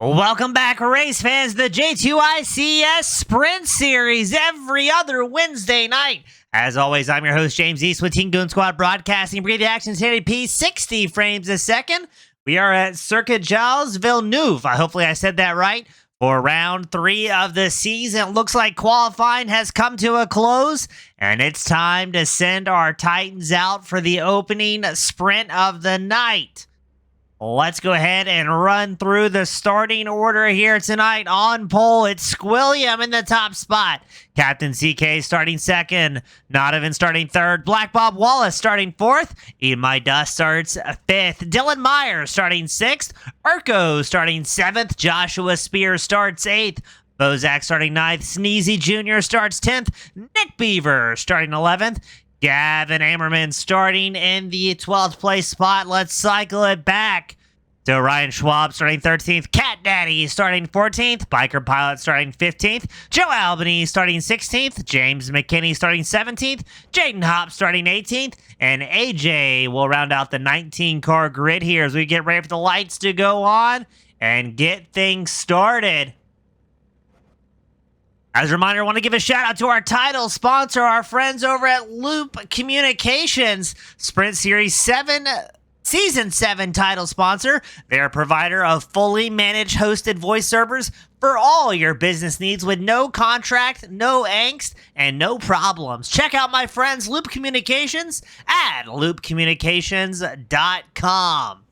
Welcome back, race fans. The J2ICS Sprint Series every other Wednesday night. As always, I'm your host, James East with Team Goon Squad Broadcasting. Brigade Actions hitting P 60 frames a second. We are at Circuit Gilles-Villeneuve. Hopefully I said that right. For round 3 of the season, it looks like qualifying has come to a close, and it's time to send our Titans out for the opening sprint of the night. Let's go ahead and run through the starting order here tonight. On pole, it's Squilliam in the top spot. Captain CK starting second. Nodovan starting third. Black Bob Wallace starting fourth. Eat My Dust starts fifth. Dylan Meyer starting sixth. Urko starting seventh. Joshua Spear starts eighth. Bozak starting ninth. Sneezy Jr. starts 10th. Nick Beaver starting 11th. Gavin Ammerman starting in the 12th place spot. Let's cycle it back to Ryan Schwab starting 13th. Cat Daddy starting 14th. Biker Pilot starting 15th. Joe Albany starting 16th. James McKinney starting 17th. Jaden Hopp starting 18th. And AJ will round out the 19-car grid here as we get ready for the lights to go on and get things started. As a reminder, I want to give a shout out to our title sponsor, our friends over at Loop Communications, Sprint Series 7, Season 7 title sponsor. They're a provider of fully managed hosted voice servers for all your business needs with no contract, no angst, and no problems. Check out my friends Loop Communications at loopcommunications.com.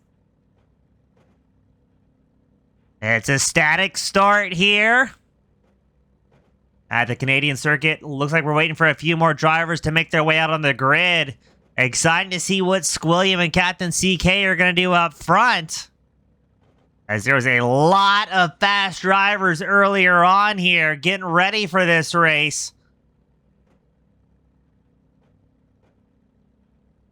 It's a static start here at the Canadian circuit. Looks like we're waiting for a few more drivers to make their way out on the grid. Exciting to see what Squilliam and Captain CK are going to do up front, as there was a lot of fast drivers earlier on here getting ready for this race.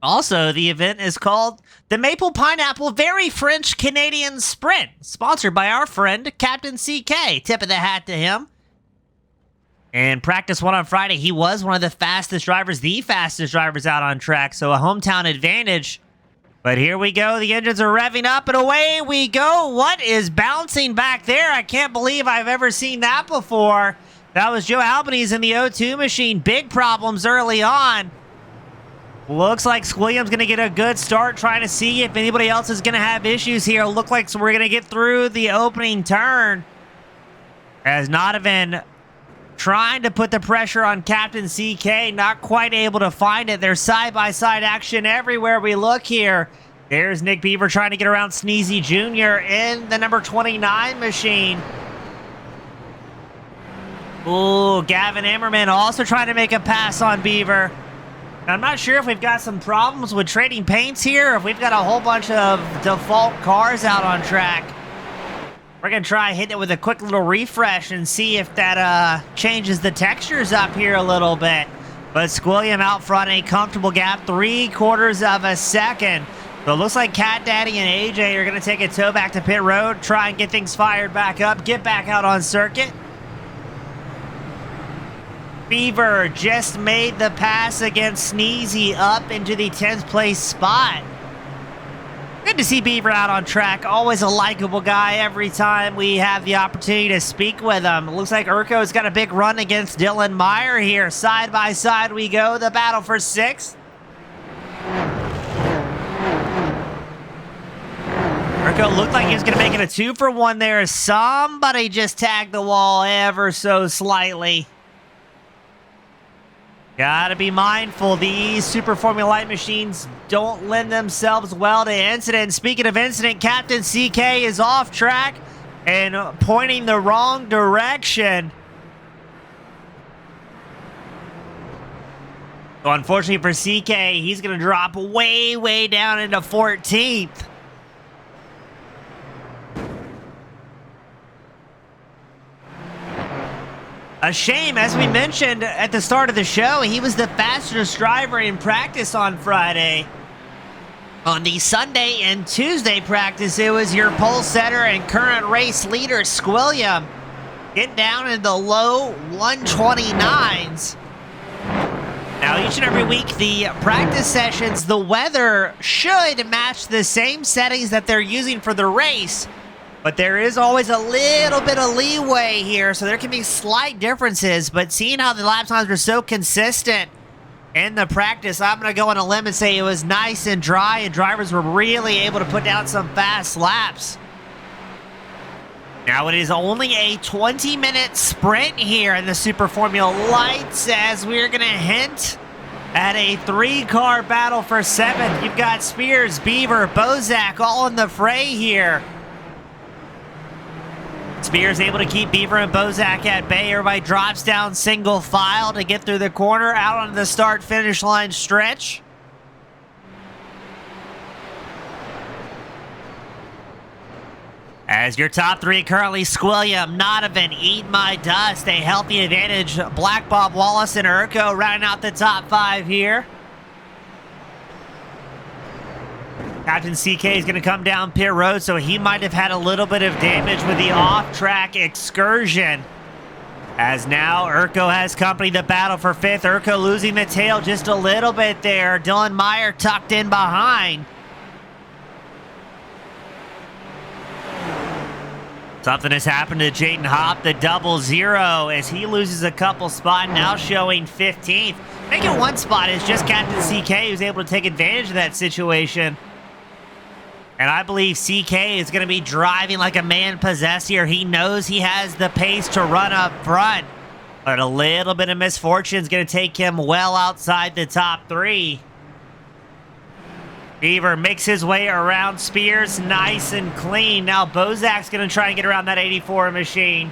Also, the event is called the Maple Pineapple Very French Canadian Sprint, sponsored by our friend Captain CK. Tip of the hat to him. In practice 1 on Friday, he was one of the fastest drivers out on track, so a hometown advantage. But here we go. The engines are revving up, and away we go. What is bouncing back there? I can't believe I've ever seen that before. That was Joe Albany's in the O2 machine. Big problems early on. Looks like Squilliam's going to get a good start, trying to see if anybody else is going to have issues here. Look like we're going to get through the opening turn, as Nodovan trying to put the pressure on Captain CK, not quite able to find it. There's side-by-side action everywhere we look here. There's Nick Beaver trying to get around Sneezy Jr. in the number 29 machine. Ooh, Gavin Ammerman also trying to make a pass on Beaver. Now, I'm not sure if we've got some problems with trading paints here, or if we've got a whole bunch of default cars out on track. We're going to try hitting it with a quick little refresh and see if that changes the textures up here a little bit. But Squilliam out front, a comfortable gap, 3/4 of a second. So it looks like Cat Daddy and AJ are going to take a tow back to pit road, try and get things fired back up, get back out on circuit. Beaver just made the pass against Sneezy up into the 10th place spot. Good to see Beaver out on track. Always a likable guy every time we have the opportunity to speak with him. It looks like Urko's got a big run against Dylan Meyer here. Side by side we go. The battle for 6th. Urko looked like he was going to make it a 2-for-1 there. Somebody just tagged the wall ever so slightly. Gotta be mindful, these Super Formula Light machines don't lend themselves well to incident. Speaking of incident, Captain CK is off track and pointing the wrong direction. So unfortunately for CK, he's gonna drop way down into 14th. A shame, as we mentioned at the start of the show, he was the fastest driver in practice on Friday. On the Sunday and Tuesday practice, it was your pole setter and current race leader, Squilliam, getting down in the low 129s. Now, each and every week, the practice sessions, the weather should match the same settings that they're using for the race. But there is always a little bit of leeway here, so there can be slight differences. But seeing how the lap times were so consistent in the practice, I'm going to go on a limb and say it was nice and dry, and drivers were really able to put down some fast laps. Now it is only a 20-minute sprint here in the Super Formula Lights, as we're going to hint at a 3-car battle for 7th. You've got Spears, Beaver, Bozak all in the fray here. Spears able to keep Beaver and Bozak at bay. Everybody drops down single file to get through the corner, out onto the start-finish line stretch. As your top 3 currently, Squilliam, Nodovan, Eat My Dust, a healthy advantage. Black Bob Wallace and Urko rounding out the top 5 here. Captain CK is going to come down pit road, so he might have had a little bit of damage with the off-track excursion. As now, Urko has company to battle for 5th. Urko losing the tail just a little bit there. Dylan Meyer tucked in behind. Something has happened to Jayden Hopp, the 00, as he loses a couple spots, now showing 15th. Making 1 spot is just Captain CK, who's able to take advantage of that situation. And I believe CK is going to be driving like a man possessed here. He knows he has the pace to run up front. But a little bit of misfortune is going to take him well outside the top 3. Beaver makes his way around Spears nice and clean. Now Bozak's going to try and get around that 84 machine.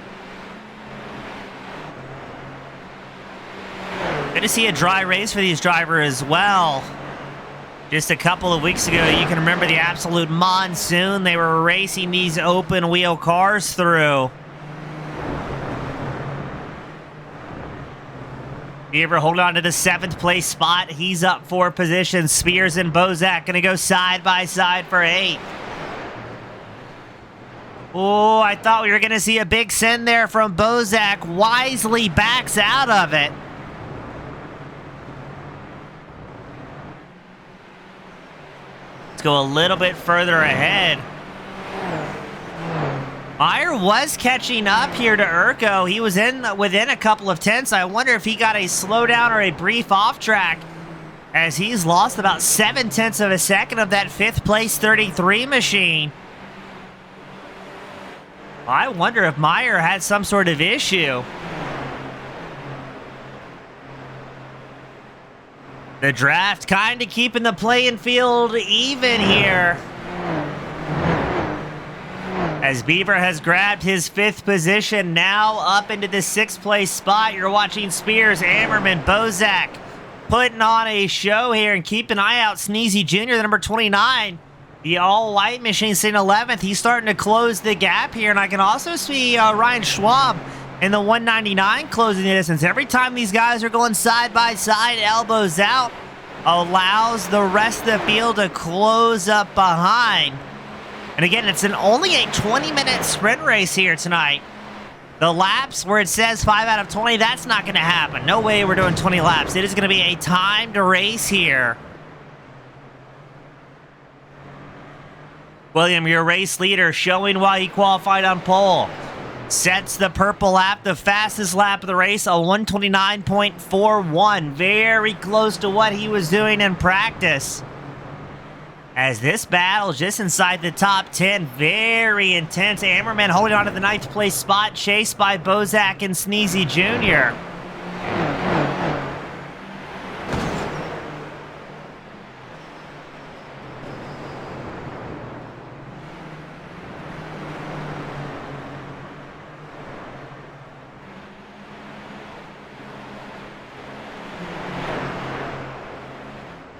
Good to see a dry race for these drivers as well. Just a couple of weeks ago, you can remember the absolute monsoon they were racing these open wheel cars through. Beaver holding on to the 7th place spot. He's up 4 positions. Spears and Bozak going to go side by side for 8th. Oh, I thought we were going to see a big send there from Bozak. Wisely backs out of it. Let's go a little bit further ahead. Meyer was catching up here to Urko. He was within a couple of tenths. I wonder if he got a slowdown or a brief off track, as he's lost about 7/10 of a second of that 5th place 33 machine. I wonder if Meyer had some sort of issue. The draft kind of keeping the playing field even here, as Beaver has grabbed his 5th position, now up into the 6th place spot. You're watching Spears, Ammerman, Bozak putting on a show here, and keep an eye out. Sneezy Jr., the number 29, the all-white machine, sitting 11th. He's starting to close the gap here, and I can also see Ryan Schwab in the 199 closing the distance. Every time these guys are going side by side, elbows out, allows the rest of the field to close up behind. And again, it's only a 20-minute sprint race here tonight. The laps where it says 5 out of 20, that's not going to happen. No way we're doing 20 laps. It is going to be a timed race here. William, your race leader, showing why he qualified on pole. Sets the purple lap, the fastest lap of the race, a 129.41. Very close to what he was doing in practice. As this battle is just inside the top 10, very intense. Ammerman holding on to the 9th place spot, chased by Bozak and Sneezy Jr.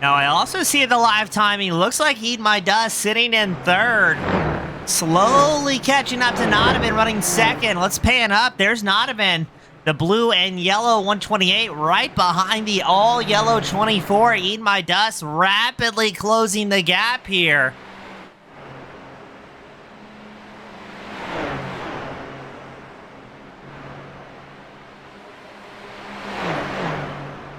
Now, I also see the live timing. Looks like Eat My Dust sitting in 3rd. Slowly catching up to Nodovan, running 2nd. Let's pan up. There's Nodovan, the blue and yellow 128, right behind the all-yellow 24. Eat My Dust rapidly closing the gap here.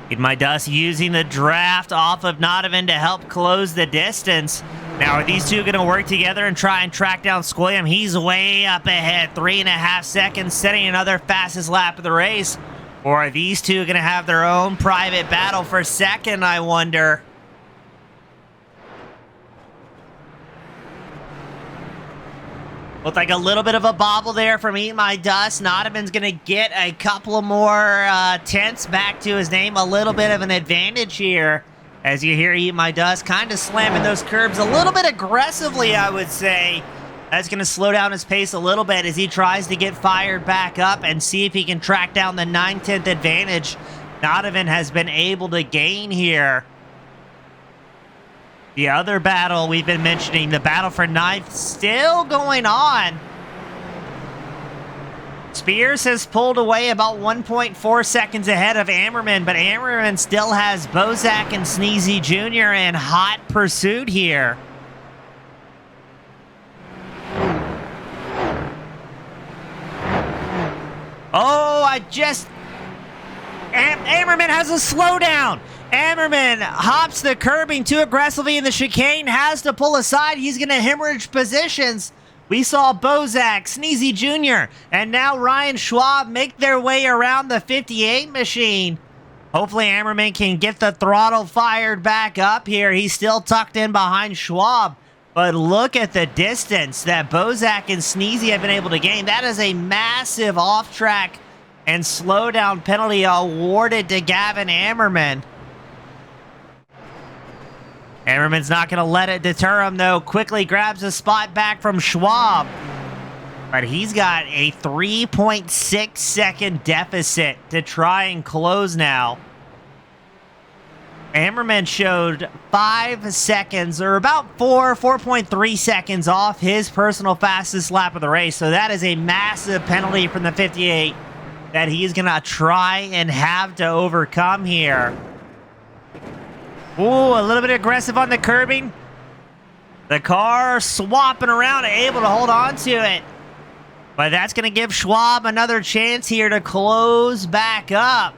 Eat My Dust using the draft off of Nodovan to help close the distance. Now, are these two going to work together and try and track down Squilliam? He's way up ahead, 3.5 seconds, setting another fastest lap of the race. Or are these two going to have their own private battle for second, I wonder? Looked like a little bit of a bobble there from Eat My Dust. Nottiman's going to get a couple of more tenths back to his name. A little bit of an advantage here. As you hear Eat My Dust kind of slamming those curbs a little bit aggressively, I would say. That's going to slow down his pace a little bit as he tries to get fired back up and see if he can track down the 9/10 advantage Nottiman has been able to gain here. The other battle we've been mentioning, the battle for ninth, still going on. Spears has pulled away about 1.4 seconds ahead of Ammerman, but Ammerman still has Bozak and Sneezy Jr. in hot pursuit here. Oh, Ammerman has a slowdown. Ammerman hops the curbing too aggressively in the chicane, has to pull aside. He's going to hemorrhage positions. We saw Bozak, Sneezy Jr., and now Ryan Schwab make their way around the 58 machine. Hopefully Ammerman can get the throttle fired back up here. He's still tucked in behind Schwab. But look at the distance that Bozak and Sneezy have been able to gain. That is a massive off-track and slowdown penalty awarded to Gavin Ammerman. Ammerman's not going to let it deter him, though. Quickly grabs a spot back from Schwab. But he's got a 3.6 second deficit to try and close now. Ammerman showed 5 seconds, or about 4.3 seconds off his personal fastest lap of the race. So that is a massive penalty from the 58 that he's going to try and have to overcome here. Ooh, a little bit aggressive on the curbing. The car swapping around, able to hold on to it. But that's going to give Schwab another chance here to close back up.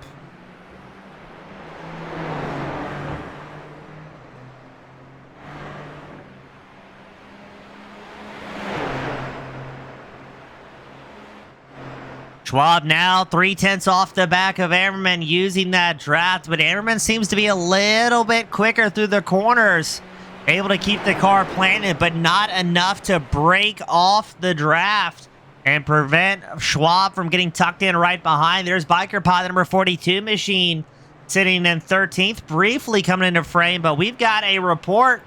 Schwab now 3/10 off the back of Ammerman using that draft, but Ammerman seems to be a little bit quicker through the corners. Able to keep the car planted, but not enough to break off the draft and prevent Schwab from getting tucked in right behind. There's Biker Pod, the number 42 machine, sitting in 13th, briefly coming into frame, but we've got a report,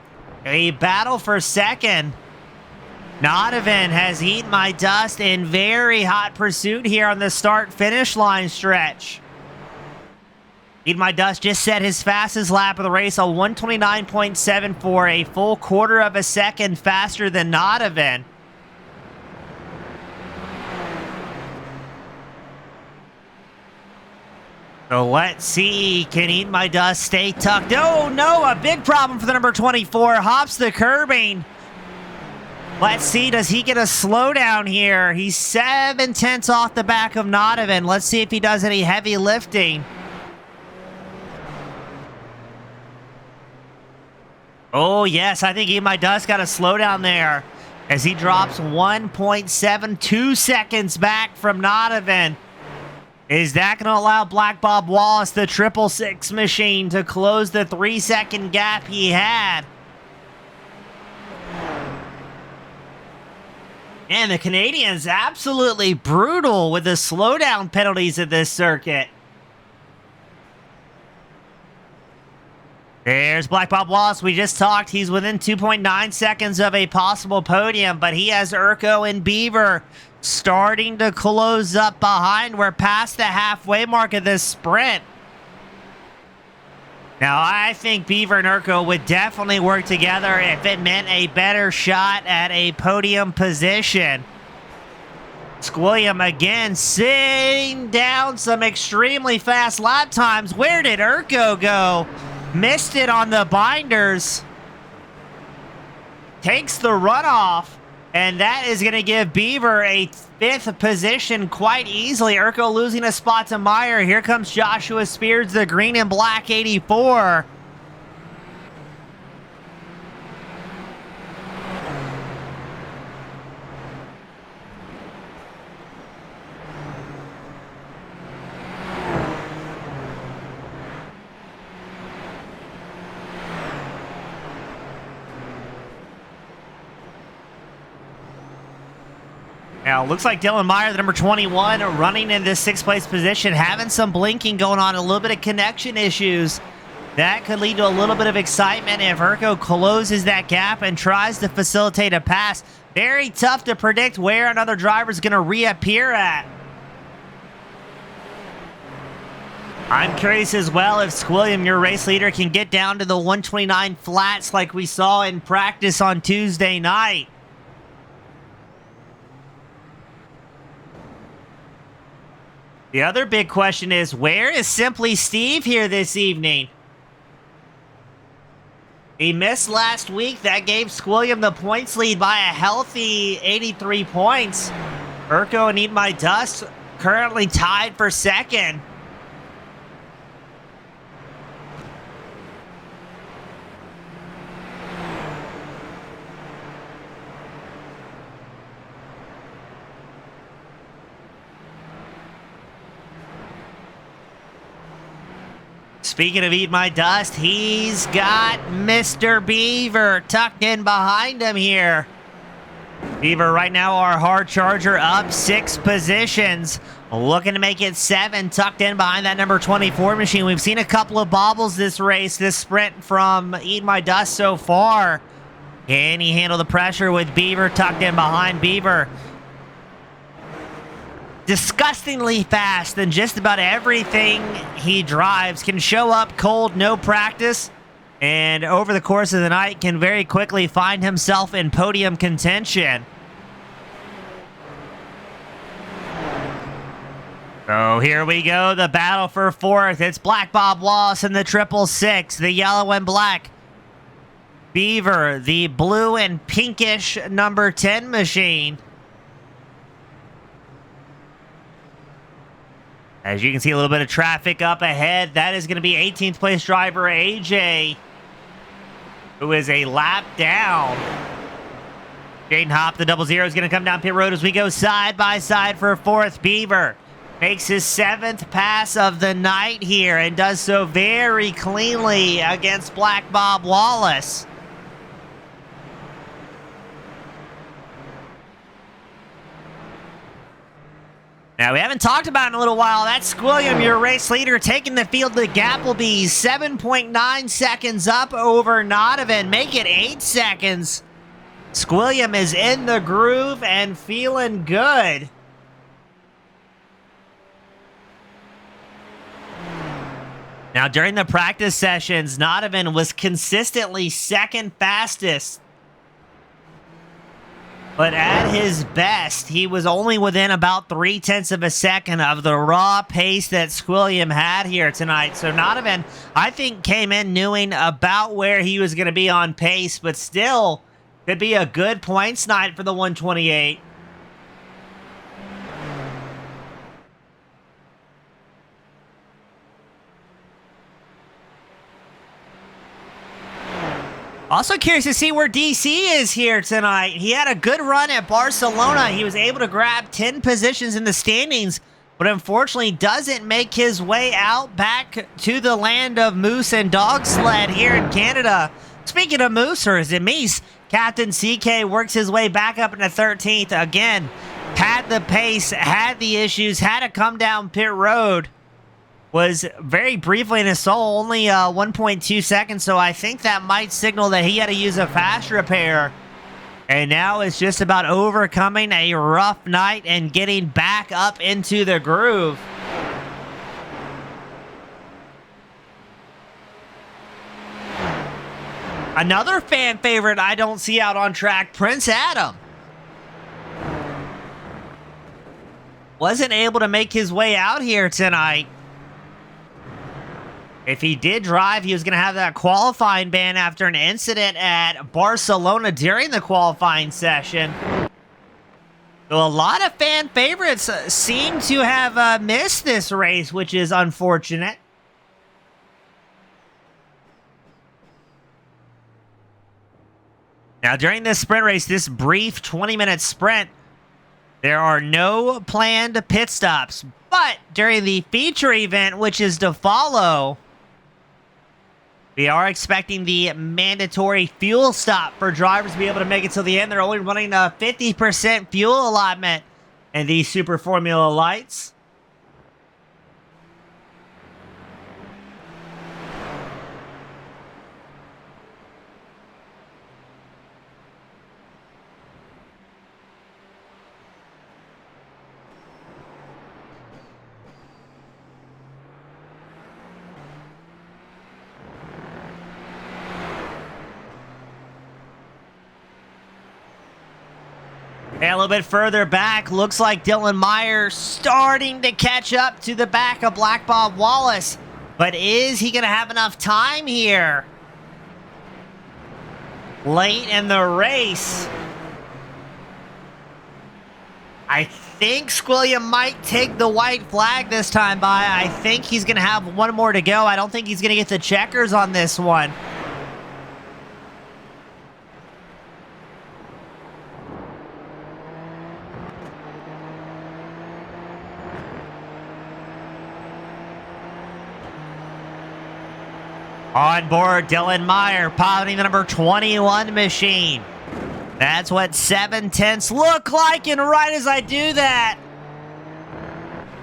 a battle for second. Nottiman has Eat My Dust in very hot pursuit here on the start-finish line stretch. Eat My Dust just set his fastest lap of the race, a 129.74, a full quarter of a second faster than Nottiman. So let's see, can Eat My Dust stay tucked? Oh no, a big problem for the number 24, hops the curbing. Let's see, does he get a slowdown here? He's 7/10 off the back of Nottiman. Let's see if he does any heavy lifting. Oh, yes, I think Eat My Dust got a slowdown there as he drops 1.72 seconds back from Nottiman. Is that going to allow Black Bob Wallace, the 666 machine, to close the 3-second gap he had? And the Canadians absolutely brutal with the slowdown penalties at this circuit. There's Black Bob Wallace. We just talked. He's within 2.9 seconds of a possible podium, but he has Urko and Beaver starting to close up behind. We're past the halfway mark of this sprint. Now, I think Beaver and Urko would definitely work together if it meant a better shot at a podium position. Squilliam again sitting down some extremely fast lap times. Where did Urko go? Missed it on the binders. Takes the runoff. And that is going to give Beaver a 5th position quite easily. Urko losing a spot to Meyer. Here comes Joshua Spears, the green and black 84. Now, looks like Dylan Meyer, the number 21, running in this 6th place position, having some blinking going on, a little bit of connection issues. That could lead to a little bit of excitement if Urko closes that gap and tries to facilitate a pass. Very tough to predict where another driver is going to reappear at. I'm curious as well if Squilliam, your race leader, can get down to the 129 flats like we saw in practice on Tuesday night. The other big question is, where is Simply Steve here this evening? He missed last week. That gave Squilliam the points lead by a healthy 83 points. Urko and Eat My Dust currently tied for second. Speaking of Eat My Dust, he's got Mr. Beaver tucked in behind him here. Beaver right now, our hard charger, up 6 positions. Looking to make it 7, tucked in behind that number 24 machine. We've seen a couple of bobbles this race, this sprint from Eat My Dust so far. Can he handle the pressure with Beaver tucked in behind? Beaver disgustingly fast, and just about everything he drives can show up cold, no practice, and over the course of the night can very quickly find himself in podium contention. So here we go, the battle for 4th. It's Black Bob Wallace in the 666, the yellow and black. Beaver, the blue and pinkish number 10 machine. As you can see, a little bit of traffic up ahead. That is going to be 18th place driver AJ, who is a lap down. Jaden Hopp, the 00, is going to come down pit road as we go side by side for 4th. Beaver makes his 7th pass of the night here and does so very cleanly against Black Bob Wallace. Now, we haven't talked about it in a little while. That's Squilliam, your race leader, taking the field. The gap will be 7.9 seconds up over Nodovan. Make it 8 seconds. Squilliam is in the groove and feeling good. Now, during the practice sessions, Nodovan was consistently second fastest. But at his best, he was only within about 0.3 of a second of the raw pace that Squilliam had here tonight. So Nodovan, I think, came in knowing about where he was going to be on pace, but still could be a good points night for the 128. Also curious to see where DC is here tonight. He had a good run at Barcelona. He was able to grab 10 positions in the standings, but unfortunately doesn't make his way out back to the land of moose and dog sled here in Canada. Speaking of moose, or is it meese? Captain CK works his way back up into 13th. Again, had the pace, had the issues, had to come down pit road. Was very briefly in his soul, only 1.2 seconds, so I think that might signal that he had to use a fast repair. And now it's just about overcoming a rough night and getting back up into the groove. Another fan favorite I don't see out on track, Prince Adam. Wasn't able to make his way out here tonight. If he did drive, he was going to have that qualifying ban after an incident at Barcelona during the qualifying session. So a lot of fan favorites seem to have missed this race, which is unfortunate. Now, during this sprint race, this brief 20-minute sprint, there are no planned pit stops. But during the feature event, which is to follow, we are expecting the mandatory fuel stop for drivers to be able to make it till the end. They're only running a 50% fuel allotment. and these Super Formula lights. And a little bit further back, looks like Dylan Meyer starting to catch up to the back of Black Bob Wallace. But is he going to have enough time here? Late in the race. I think Squilliam might take the white flag this time by. I think he's going to have one more to go. I don't think he's going to get the checkers on this one. On board, Dylan Meyer piloting the number 21 machine. That's what 7/10 look like, and right as I do that,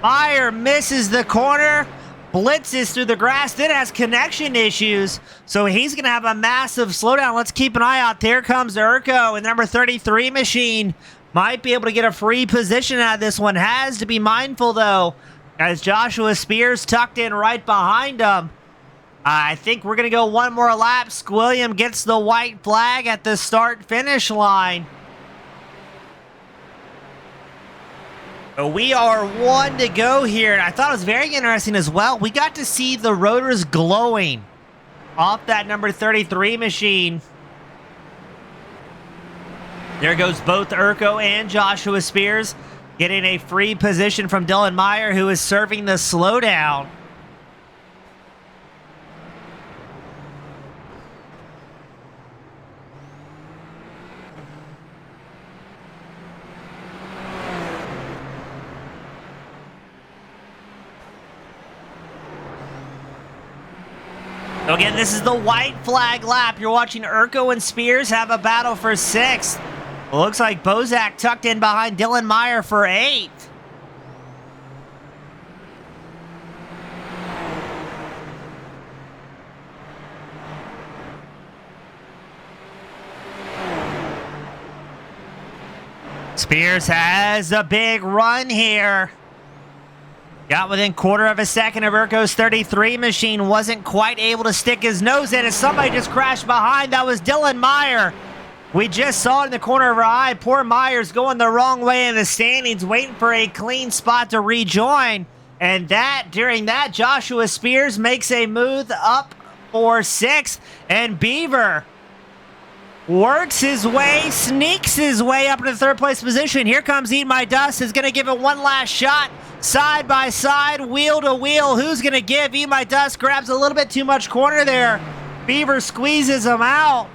Meyer misses the corner, blitzes through the grass, then has connection issues, so he's going to have a massive slowdown. Let's keep an eye out. There comes Urko, and the number 33 machine might be able to get a free position out of this one. Has to be mindful, though, as Joshua Spears tucked in right behind him. I think we're going to go one more lap. Squilliam gets the white flag at the start-finish line. We are one to go here. And I thought it was very interesting as well. We got to see the rotors glowing off that number 33 machine. There goes both Urko and Joshua Spears getting a free position from Dylan Meyer, who is serving the slowdown. So again, this is the white flag lap. You're watching Urko and Spears have a battle for 6th. Looks like Bozak tucked in behind Dylan Meyer for 8th. Spears has a big run here. Got within quarter of a second of Urko's 33 machine. Wasn't quite able to stick his nose in as somebody just crashed behind. That was Dylan Meyer. We just saw it in the corner of our eye. Poor Meyer's going the wrong way in the standings, waiting for a clean spot to rejoin. And during that, Joshua Spears makes a move up for 6th. And Beaver works his way, sneaks his way up to the 3rd place position. Here comes Eat My Dust. Is going to give it one last shot. Side by side, wheel to wheel. Who's going to give? Eat My Dust grabs a little bit too much corner there. Beaver squeezes him out.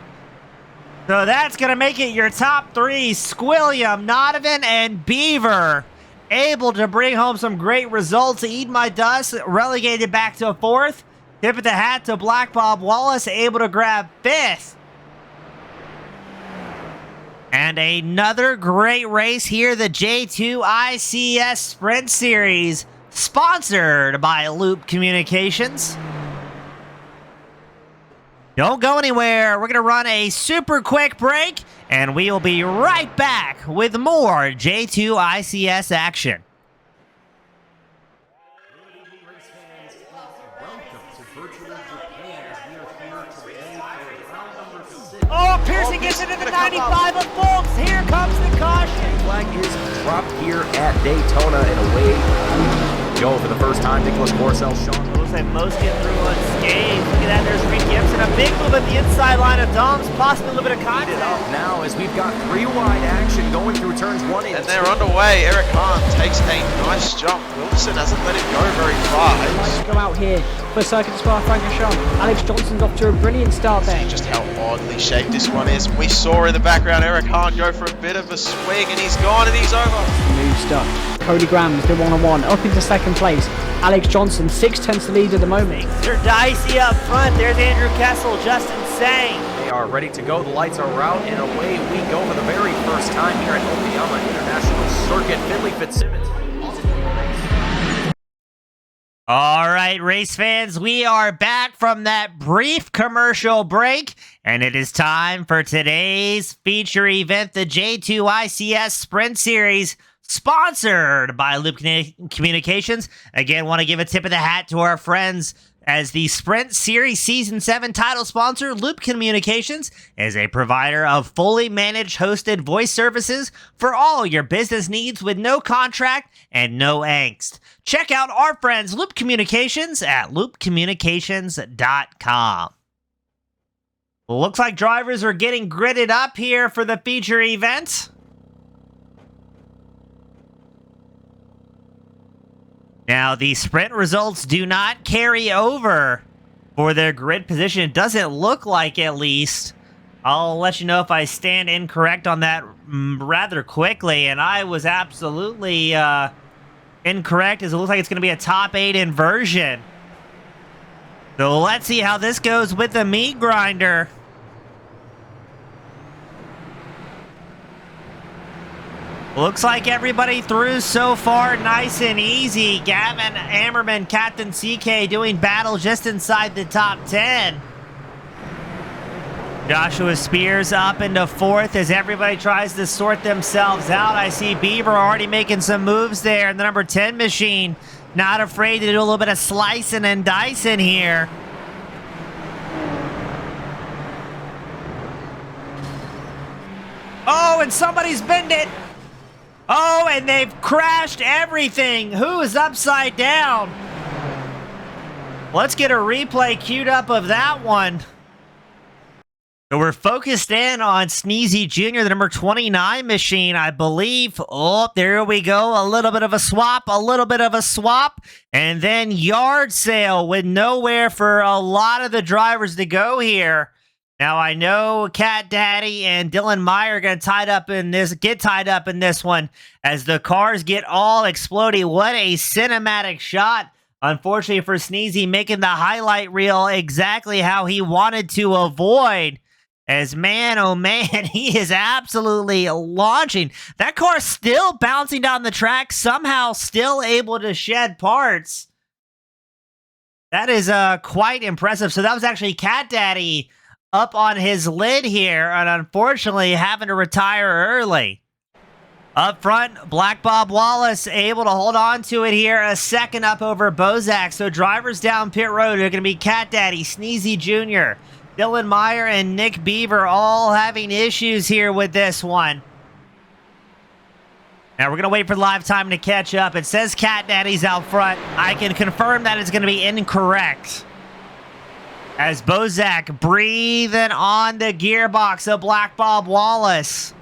So that's going to make it your top 3. Squilliam, Nodovan, and Beaver able to bring home some great results. Eat My Dust relegated back to 4th. Tip of the hat to Black Bob Wallace, able to grab 5th. And another great race here, the J2ICS Sprint Series, sponsored by Loop Communications. Don't go anywhere. We're going to run a super quick break, and we will be right back with more J2ICS action. Oh, Pearson gets into the 95 of Folks. Here comes the caution. Flag is dropped here at Daytona, and away we go for the first time. Nicholas Morcel, Sean. Looks like most get through unscathed. Look at that, there's Reed Gibson. A big move at the inside line of Dom's, possibly a little bit of contact. Now, as we've got 3 wide action going through turns 1 and 2. And they're underway. Eric Hahn takes a nice jump. Wilson hasn't let it go very far. Go out here for Circuit Spa, Francorchamps. Alex Johnson's off to a brilliant start there. See just how oddly shaped this one is. We saw in the background Eric Hahn go for a bit of a swing, and he's gone and he's over. Smooth stuff. Cody Graham's the one-on-one up into 2nd place. Alex Johnson 6/10 lead at the moment. They're dicey up front. There's Andrew Kessel, Justin Sang. They are ready to go. The lights are out, and away we go for the very first time here at Okayama International circuit. Finley Fitzsimmons. All right, race fans, we are back from that brief commercial break, and it is time for today's feature event, the J2ICS Sprint Series, sponsored by Loop Communications. Again, want to give a tip of the hat to our friends as the Sprint Series Season 7 title sponsor. Loop Communications is a provider of fully managed hosted voice services for all your business needs with no contract and no angst. Check out our friends Loop Communications at loopcommunications.com. Well, looks like drivers are getting gridded up here for the feature event. Now, the sprint results do not carry over for their grid position. It doesn't look like, at least. I'll let you know if I stand incorrect on that rather quickly. And I was absolutely incorrect, as it looks like it's going to be a top 8 inversion. So let's see how this goes with the meat grinder. Looks like everybody through so far nice and easy. Gavin Ammerman, Captain CK doing battle just inside the top 10. Joshua Spears up into 4th as everybody tries to sort themselves out. I see Beaver already making some moves there in the number 10 machine. Not afraid to do a little bit of slicing and dicing here. Oh, and somebody's bent it. Oh, and they've crashed everything. Who is upside down? Let's get a replay queued up of that one. So we're focused in on Sneezy Jr., the number 29 machine, I believe. Oh, there we go. A little bit of a swap, and then yard sale with nowhere for a lot of the drivers to go here. Now, I know Cat Daddy and Dylan Meyer are going to get tied up in this one as the cars get all explodey. What a cinematic shot. Unfortunately for Sneezy, making the highlight reel exactly how he wanted to avoid. As man, oh man, he is absolutely launching. That car still bouncing down the track, somehow still able to shed parts. That is quite impressive. So that was actually Cat Daddy up on his lid here, and unfortunately having to retire early. Up front, Black Bob Wallace able to hold on to it here, a second up over Bozak. So drivers down pit road are going to be Cat Daddy, Sneezy Jr., Dylan Meyer, and Nick Beaver all having issues here with this one. Now we're going to wait for live time to catch up. It says Cat Daddy's out front. I can confirm that it's going to be incorrect, as Bozak breathing on the gearbox of Black Bob Wallace.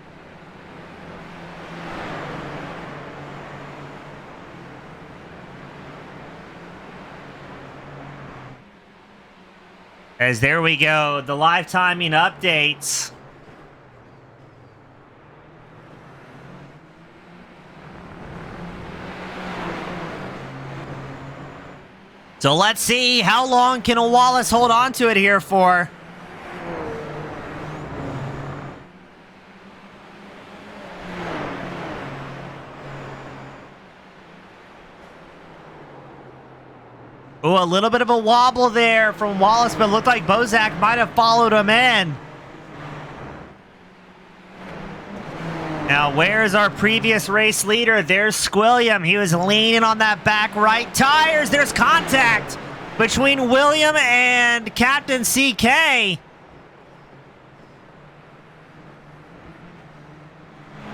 As there we go, the live timing updates. So let's see, how long can a Wallace hold on to it here for? Ooh, a little bit of a wobble there from Wallace, but it looked like Bozak might have followed him in. Now, where's our previous race leader? There's Squilliam. He was leaning on that back right tires. There's contact between William and Captain CK.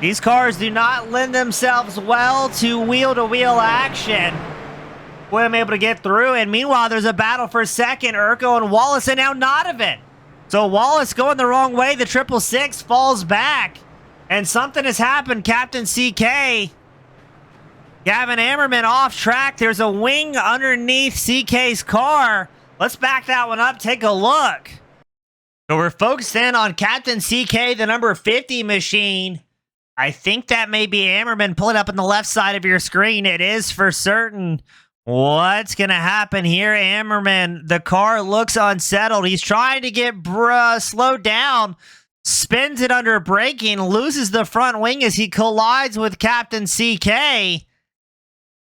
These cars do not lend themselves well to wheel-to-wheel action. William able to get through, and meanwhile, there's a battle for second. Urko and Wallace, and now Notovin. So Wallace going the wrong way. The 666 falls back. And something has happened, Captain CK. Gavin Ammerman off track. There's a wing underneath CK's car. Let's back that one up, take a look. So we're focused in on Captain CK, the number 50 machine. I think that may be Ammerman. Pull it up on the left side of your screen. It is for certain. What's going to happen here, Ammerman? The car looks unsettled. He's trying to get slowed down. spins it under braking, loses the front wing as he collides with Captain CK.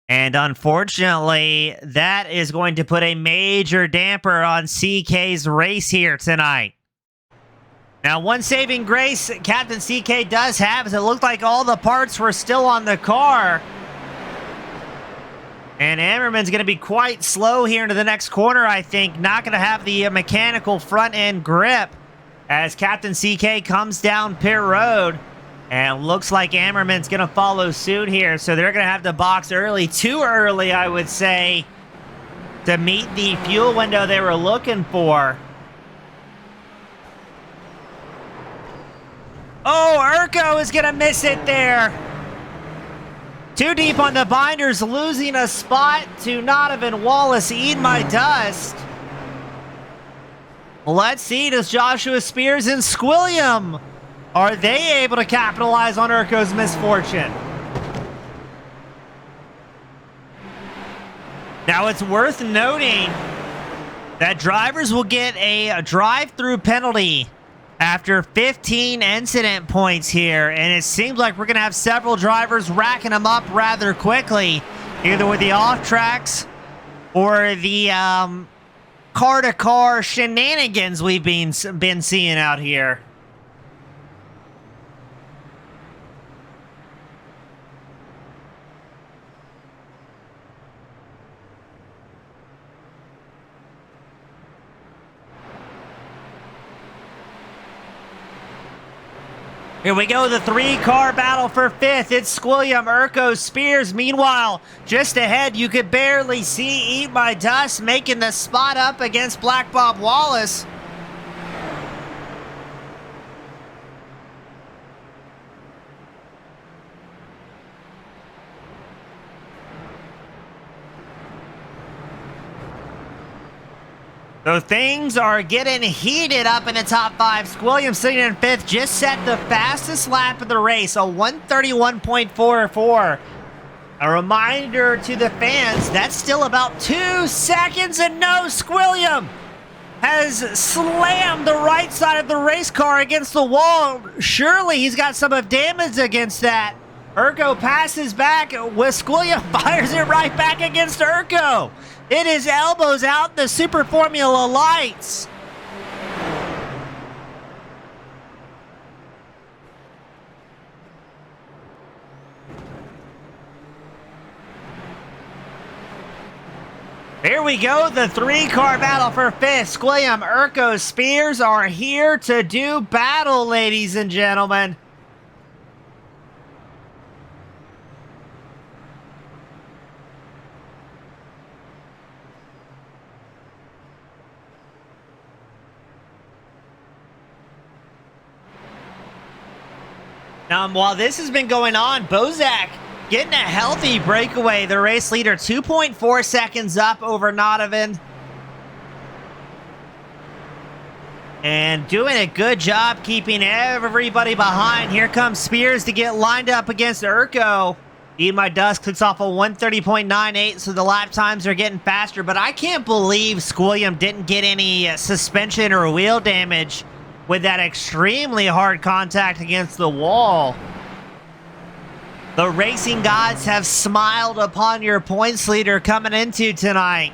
And unfortunately, that is going to put a major damper on CK's race here tonight. Now, one saving grace Captain CK does have is it looked like all the parts were still on the car. And Ammerman's going to be quite slow here into the next corner, I think. Not going to have the mechanical front-end grip as Captain CK comes down pit road. And looks like Ammerman's going to follow suit here. So they're going to have to box early. Too early, I would say, to meet the fuel window they were looking for. Oh, Urko is going to miss it there. Too deep on the binders, losing a spot to Donovan Wallace. Eat my dust. Let's see, does Joshua Spears and Squilliam, are they able to capitalize on Urko's misfortune? Now, it's worth noting that drivers will get a drive-through penalty after 15 incident points here, and it seems like we're going to have several drivers racking them up rather quickly, either with the off-tracks or the car-to-car shenanigans we've been seeing out here. Here we go, the three-car battle for fifth. It's Squilliam, Urko, Spears. Meanwhile, just ahead, you could barely see Eat My Dust making the spot up against Black Bob Wallace. So things are getting heated up in the top five. Squilliam sitting in fifth, just set the fastest lap of the race, a 1:31.44. A reminder to the fans, that's still about 2 seconds, and no, Squilliam has slammed the right side of the race car against the wall. Surely he's got some of damage against that. Urko passes back, with Squilliam fires it right back against Urko. It is elbows out the Super Formula lights. Here we go, the three-car battle for fifth. Squilliam, Urko, Spears are here to do battle, ladies and gentlemen. Now, while this has been going on, Bozak getting a healthy breakaway. The race leader 2.4 seconds up over Donovan. And doing a good job keeping everybody behind. Here comes Spears to get lined up against Urko. Eat My Dust clicks off a 1:30.98, so the lap times are getting faster. But I can't believe Squilliam didn't get any suspension or wheel damage with that extremely hard contact against the wall. The racing gods have smiled upon your points leader coming into tonight.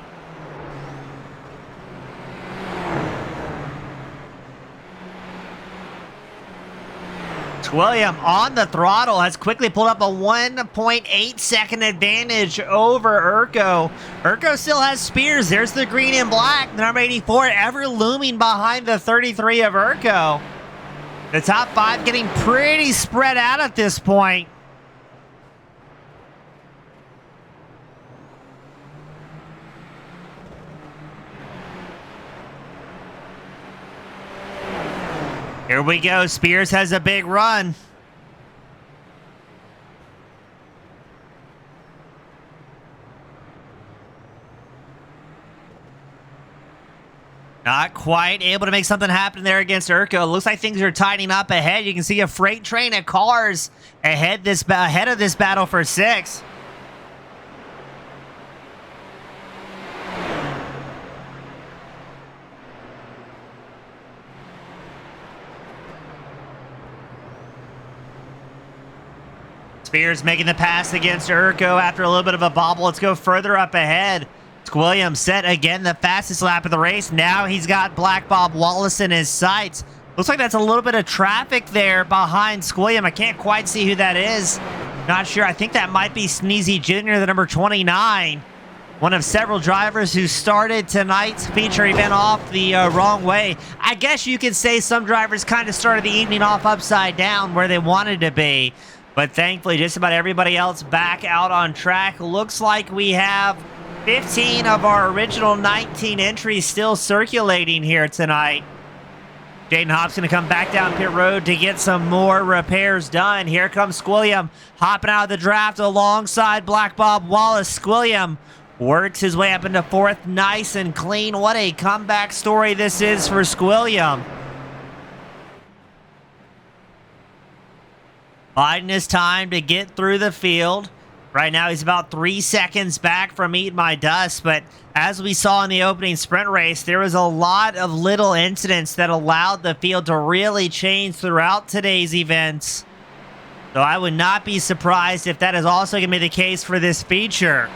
Squilliam on the throttle has quickly pulled up a 1.8 second advantage over Urko. Urko still has Spears. There's the green and black. The number 84 ever looming behind the 33 of Urko. The top five getting pretty spread out at this point. Here we go. Spears has a big run. Not quite able to make something happen there against Urko. Looks like things are tightening up ahead. You can see a freight train of cars ahead of this battle for sixth. Spears making the pass against Urko after a little bit of a bobble. Let's go further up ahead. Squilliam set again the fastest lap of the race. Now he's got Black Bob Wallace in his sights. Looks like that's a little bit of traffic there behind Squilliam. I can't quite see who that is. Not sure. I think that might be Sneezy Jr., the number 29. One of several drivers who started tonight's feature event off the wrong way. I guess you could say some drivers kind of started the evening off upside down where they wanted to be. But thankfully, just about everybody else back out on track. Looks like we have 15 of our original 19 entries still circulating here tonight. Jaden Hopp's going to come back down pit road to get some more repairs done. Here comes Squilliam hopping out of the draft alongside Black Bob Wallace. Squilliam works his way up into fourth, nice and clean. What a comeback story this is for Squilliam. Biding his time to get through the field. Right now he's about 3 seconds back from Eat My Dust, but as we saw in the opening sprint race, there was a lot of little incidents that allowed the field to really change throughout today's events. So I would not be surprised if that is also going to be the case for this feature.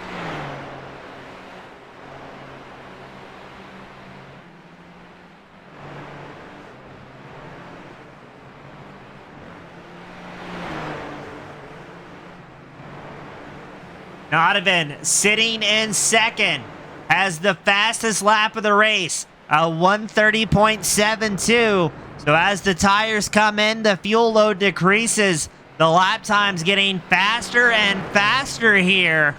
Donovan sitting in second, has the fastest lap of the race, a 1:30.72. So as the tires come in, the fuel load decreases. The lap time's getting faster and faster here.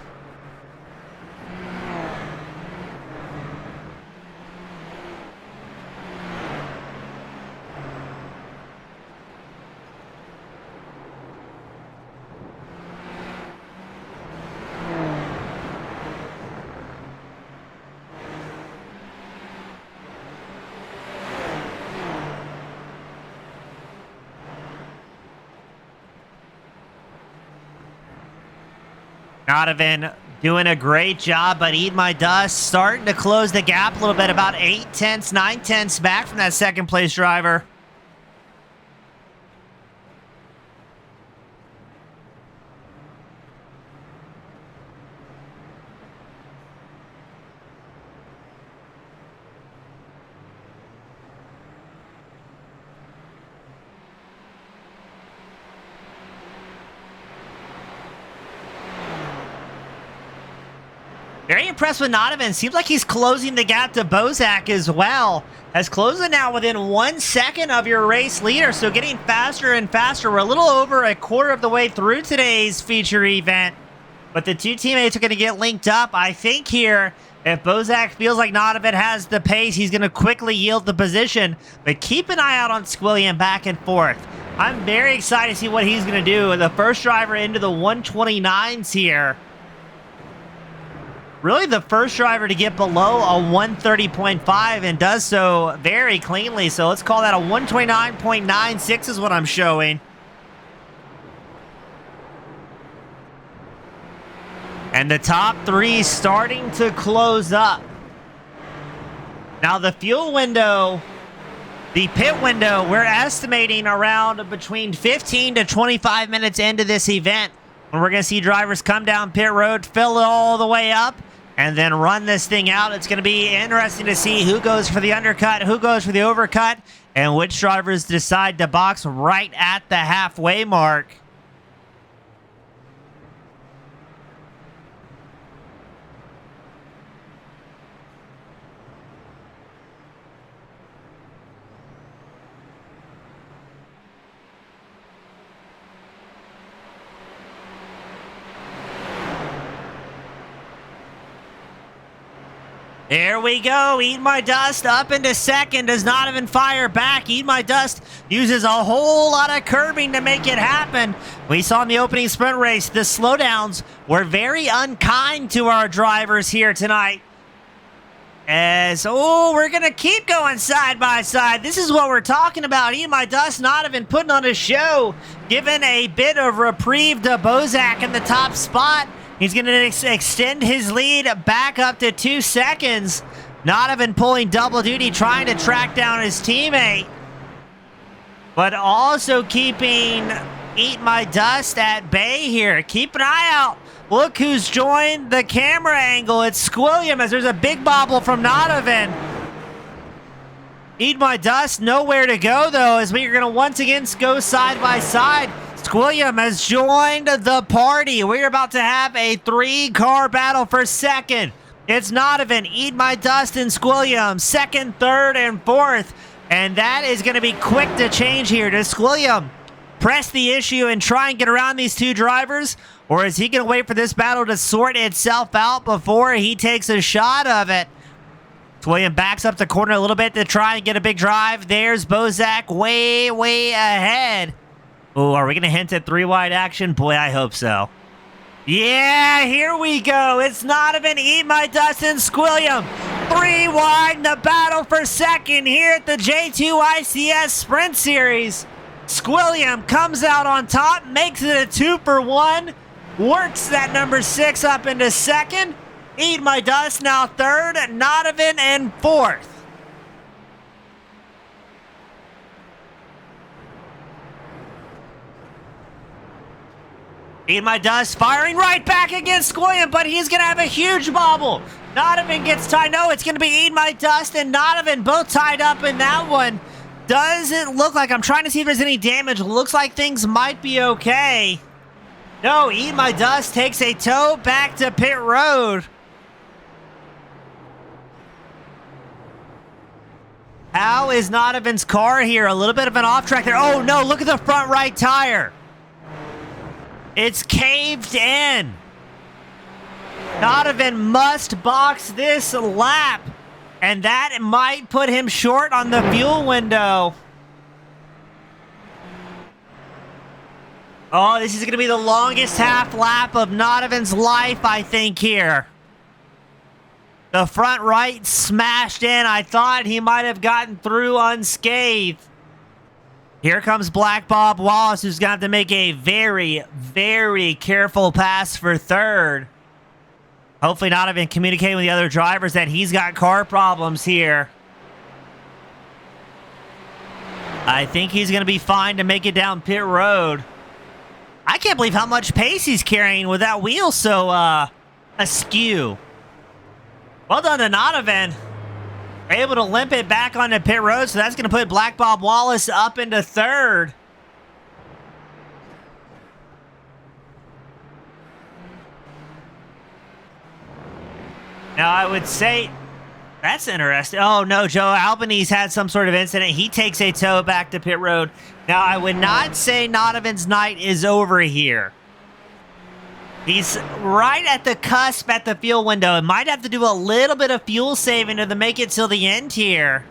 Donovan doing a great job, but Eat My Dust starting to close the gap a little bit, about 8/10, 9/10 back from that second place driver. Very impressed with Donovan. Seems like he's closing the gap to Bozak as well. Has closed it now within 1 second of your race leader. So getting faster and faster. We're a little over a quarter of the way through today's feature event. But the two teammates are going to get linked up. I think here, if Bozak feels like Donovan has the pace, he's going to quickly yield the position. But keep an eye out on Squilliam back and forth. I'm very excited to see what he's going to do. The first driver into the 129s here. Really the first driver to get below a 130.5 and does so very cleanly. So let's call that a 129.96 is what I'm showing. And the top three starting to close up. Now the fuel window, the pit window, we're estimating around between 15 to 25 minutes into this event. When we're going to see drivers come down pit road, fill it all the way up, and then run this thing out. It's going to be interesting to see who goes for the undercut, who goes for the overcut, and which drivers decide to box right at the halfway mark. There we go. Eat My Dust up into second. Does not even fire back. Eat My Dust uses a whole lot of curbing to make it happen. We saw in the opening sprint race, the slowdowns were very unkind to our drivers here tonight. As, we're going to keep going side by side. This is what we're talking about. Eat My Dust not even putting on a show, giving a bit of reprieve to Bozak in the top spot. He's going to extend his lead back up to 2 seconds. Not even pulling double duty, trying to track down his teammate. But also keeping Eat My Dust at bay here. Keep an eye out. Look who's joined the camera angle. It's Squilliam as there's a big bobble from Nodovan. Eat My Dust, nowhere to go though, as we are going to once again go side by side. Squilliam has joined the party. We're about to have a 3-car battle for second. It's Nodovan, Eat My Dust, and Squilliam, second, third, and fourth. And that is going to be quick to change here. Does Squilliam press the issue and try and get around these two drivers? Or is he going to wait for this battle to sort itself out before he takes a shot of it? Squilliam backs up the corner a little bit to try and get a big drive. There's Bozak way ahead. Oh, are we going to hint at 3-wide action? Boy, I hope so. Yeah, here we go. It's Nodovan, Eat My Dust, and Squilliam. 3-wide in the battle for second here at the J2ICS Sprint Series. Squilliam comes out on top, makes it a 2-for-1, works that number 6 up into second. Eat My Dust now third, Nodovan in fourth. Eat My Dust firing right back against Squilliam, but he's going to have a huge bobble. Nodovan gets tied. No, it's going to be Eat My Dust and Nodovan both tied up in that one. Doesn't look like, I'm trying to see if there's any damage. Looks like things might be okay. No, Eat My Dust takes a tow back to pit road. How is Nodovan's car here? A little bit of an off track there. Oh no, look at the front right tire. It's caved in. Nodovan must box this lap. And that might put him short on the fuel window. Oh, this is going to be the longest half lap of Nodovan's life, I think, here. The front right smashed in. I thought he might have gotten through unscathed. Here comes Black Bob Wallace, who's going to have to make a very careful pass for third. Hopefully Nodovan communicating with the other drivers that he's got car problems here. I think he's going to be fine to make it down pit road. I can't believe how much pace he's carrying with that wheel so askew. Well done to Nodovan. Able to limp it back onto pit road, so that's going to put Black Bob Wallace up into third. Now, I would say, that's interesting. Oh, no, Joe Albanese had some sort of incident. He takes a tow back to pit road. Now, I would not say Nodovan's night is over here. He's right at the cusp at the fuel window. It might have to do a little bit of fuel saving to make it till the end here.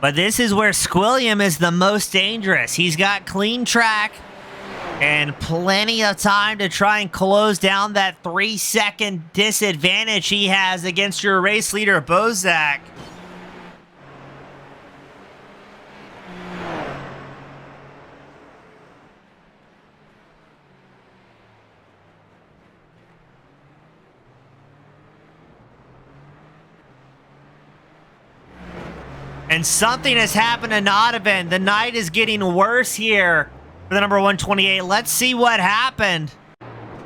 But this is where Squilliam is the most dangerous. He's got clean track and plenty of time to try and close down that 3-second disadvantage he has against your race leader, Bozak. And something has happened to Nodovan. The night is getting worse here for the number 128. Let's see what happened.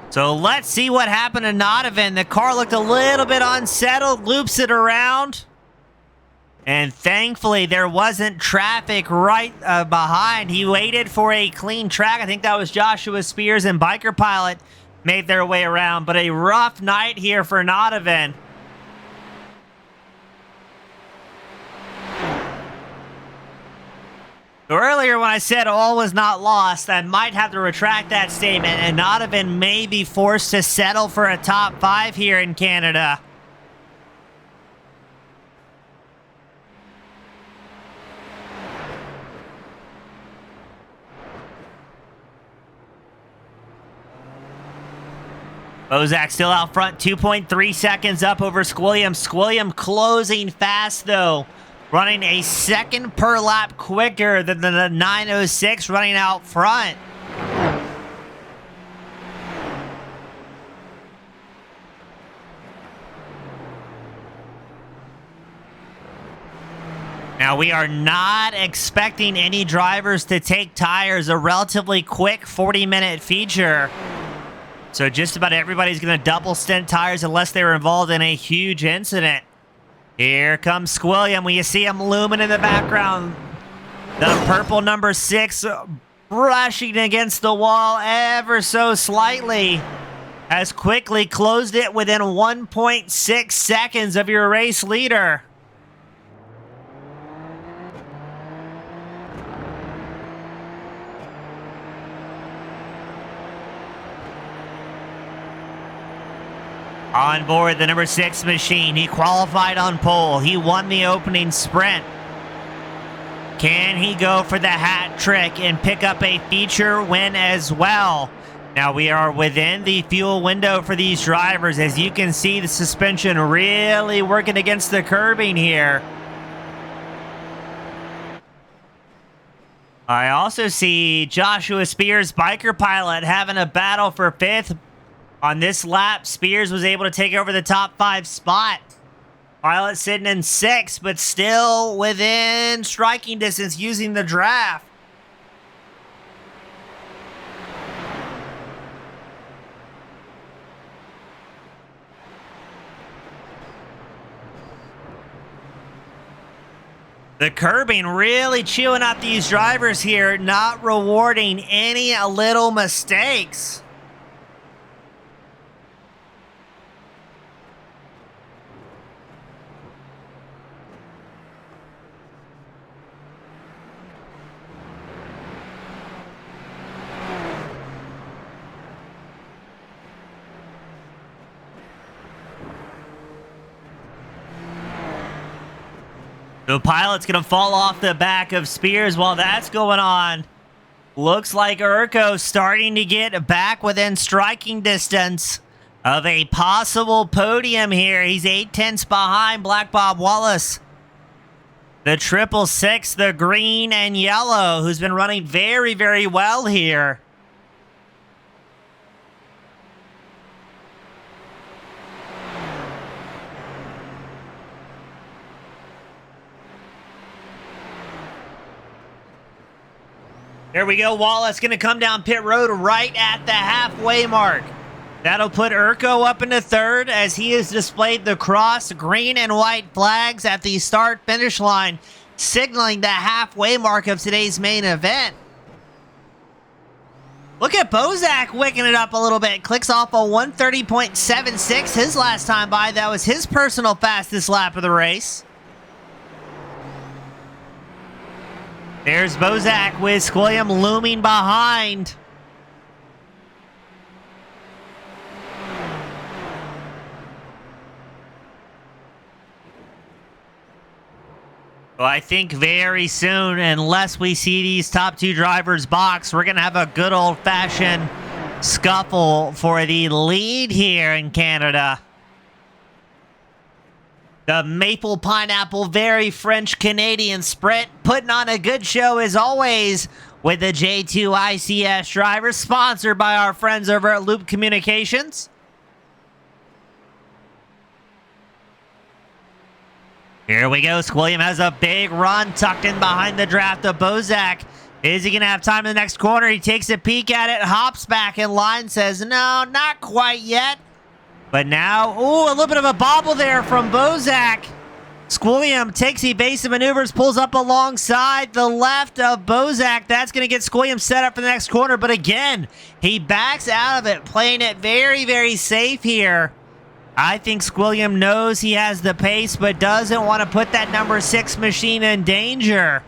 So let's see what happened to Nodovan. The car looked a little bit unsettled, loops it around. And thankfully, there wasn't traffic right behind. He waited for a clean track. I think that was Joshua Spears and Biker Pilot made their way around. But a rough night here for Nodovan. Earlier when I said all was not lost, I might have to retract that statement, and Nodovan may be forced to settle for a top 5 here in Canada. Bozak still out front, 2.3 seconds up over Squilliam. Squilliam closing fast, though. Running a second per lap quicker than the 906 running out front. Now, we are not expecting any drivers to take tires, a relatively quick 40-minute feature. So just about everybody's going to double stint tires unless they were involved in a huge incident. Here comes Squilliam. When you see him looming in the background, the purple number 6 brushing against the wall ever so slightly. Has quickly closed it within 1.6 seconds of your race leader. On board the number 6 machine. He qualified on pole. He won the opening sprint. Can he go for the hat trick and pick up a feature win as well? Now we are within the fuel window for these drivers. As you can see, the suspension really working against the curbing here. I also see Joshua Spears, biker pilot, having a battle for 5th. On this lap, Spears was able to take over the top 5 spot. Pilot sitting in 6th, but still within striking distance using the draft. The curbing really chewing up these drivers here, not rewarding any little mistakes. The pilot's going to fall off the back of Spears while that's going on. Looks like Urko starting to get back within striking distance of a possible podium here. He's 8/10 behind Black Bob Wallace. The 666, the green and yellow, who's been running very, very well here. There we go. Wallace going to come down pit road right at the halfway mark. That'll put Urko up into 3rd as he has displayed the cross green and white flags at the start-finish line, signaling the halfway mark of today's main event. Look at Bozak wicking it up a little bit. Clicks off a 130.76 his last time by. That was his personal fastest lap of the race. There's Bozak with Squilliam looming behind. Well, I think very soon, unless we see these top 2 drivers box, we're going to have a good old-fashioned scuffle for the lead here in Canada. The Maple Pineapple, very French-Canadian sprint, putting on a good show as always with the J2ICS driver, sponsored by our friends over at Loop Communications. Here we go. Squilliam has a big run tucked in behind the draft of Bozak. Is he going to have time in the next corner? He takes a peek at it, hops back in line, says, no, not quite yet. But now, ooh, a little bit of a bobble there from Bozak. Squilliam takes evasive maneuvers, pulls up alongside the left of Bozak. That's going to get Squilliam set up for the next corner. But again, he backs out of it, playing it very, very safe here. I think Squilliam knows he has the pace, but doesn't want to put that number 6 machine in danger.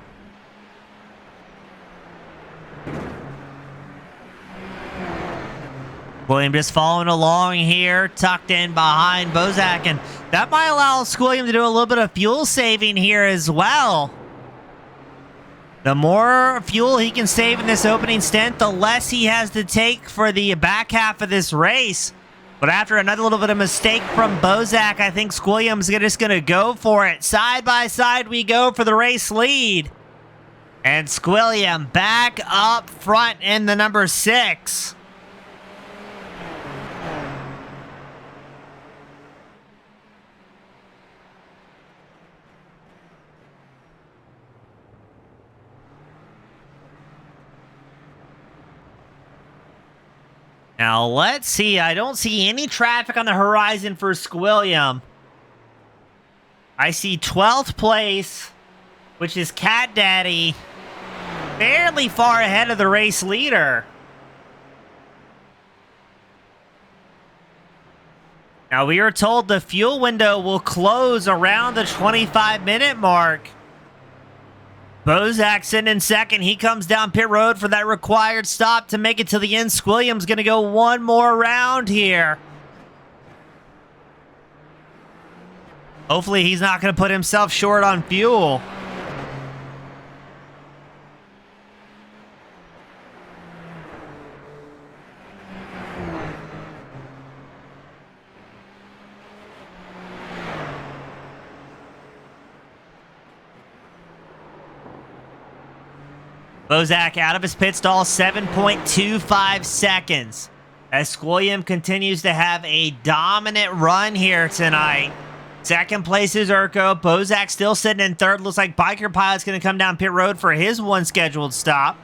Squilliam just following along here, tucked in behind Bozak, and that might allow Squilliam to do a little bit of fuel saving here as well. The more fuel he can save in this opening stint, the less he has to take for the back half of this race. But after another little bit of mistake from Bozak, I think Squilliam's just going to go for it. Side by side we go for the race lead. And Squilliam back up front in the number 6. Now, let's see. I don't see any traffic on the horizon for Squilliam. I see 12th place, which is Cat Daddy, fairly far ahead of the race leader. Now, we are told the fuel window will close around the 25-minute mark. Bozak sitting in second. He comes down pit road for that required stop to make it to the end. Squilliam's going to go one more round here. Hopefully he's not going to put himself short on fuel. Bozak out of his pit stall, 7.25 seconds. As Squilliam continues to have a dominant run here tonight. Second place is Urko. Bozak still sitting in third. Looks like Biker Pilot's going to come down pit road for his one scheduled stop.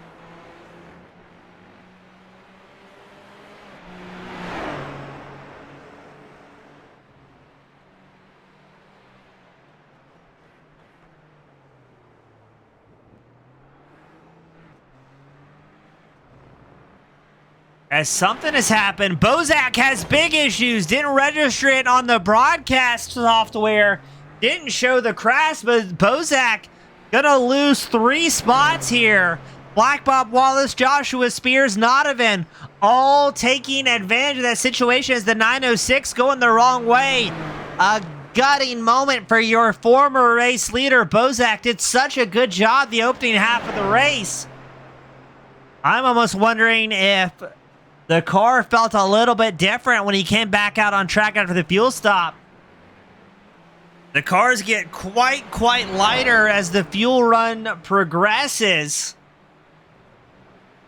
As something has happened, Bozak has big issues. Didn't register it on the broadcast software. Didn't show the crash, but Bozak gonna lose 3 spots here. Black Bob Wallace, Joshua Spears, Nodovan, all taking advantage of that situation as the 906 going the wrong way. A gutting moment for your former race leader. Bozak did such a good job the opening half of the race. I'm almost wondering if the car felt a little bit different when he came back out on track after the fuel stop. The cars get quite lighter as the fuel run progresses.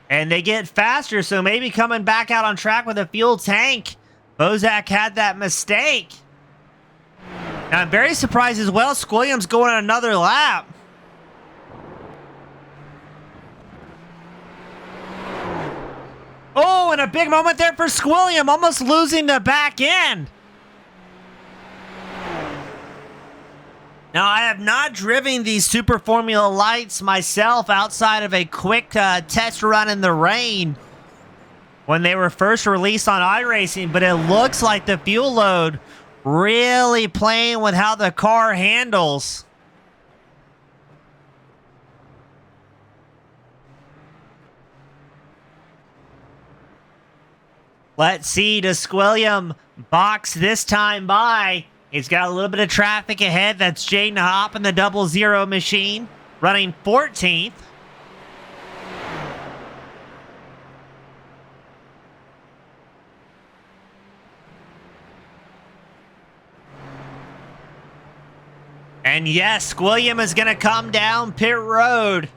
And they get faster, so maybe coming back out on track with a fuel tank. Bozak had that mistake. Now, I'm very surprised as well. Squilliam's going another lap. Oh, and a big moment there for Squilliam, almost losing the back end. Now, I have not driven these Super Formula Lights myself outside of a quick test run in the rain when they were first released on iRacing, but it looks like the fuel load really playing with how the car handles. Let's see, does Squilliam box this time by? He's got a little bit of traffic ahead. That's Jaden Hopp in the 00 machine, running 14th. And yes, Squilliam is going to come down pit road.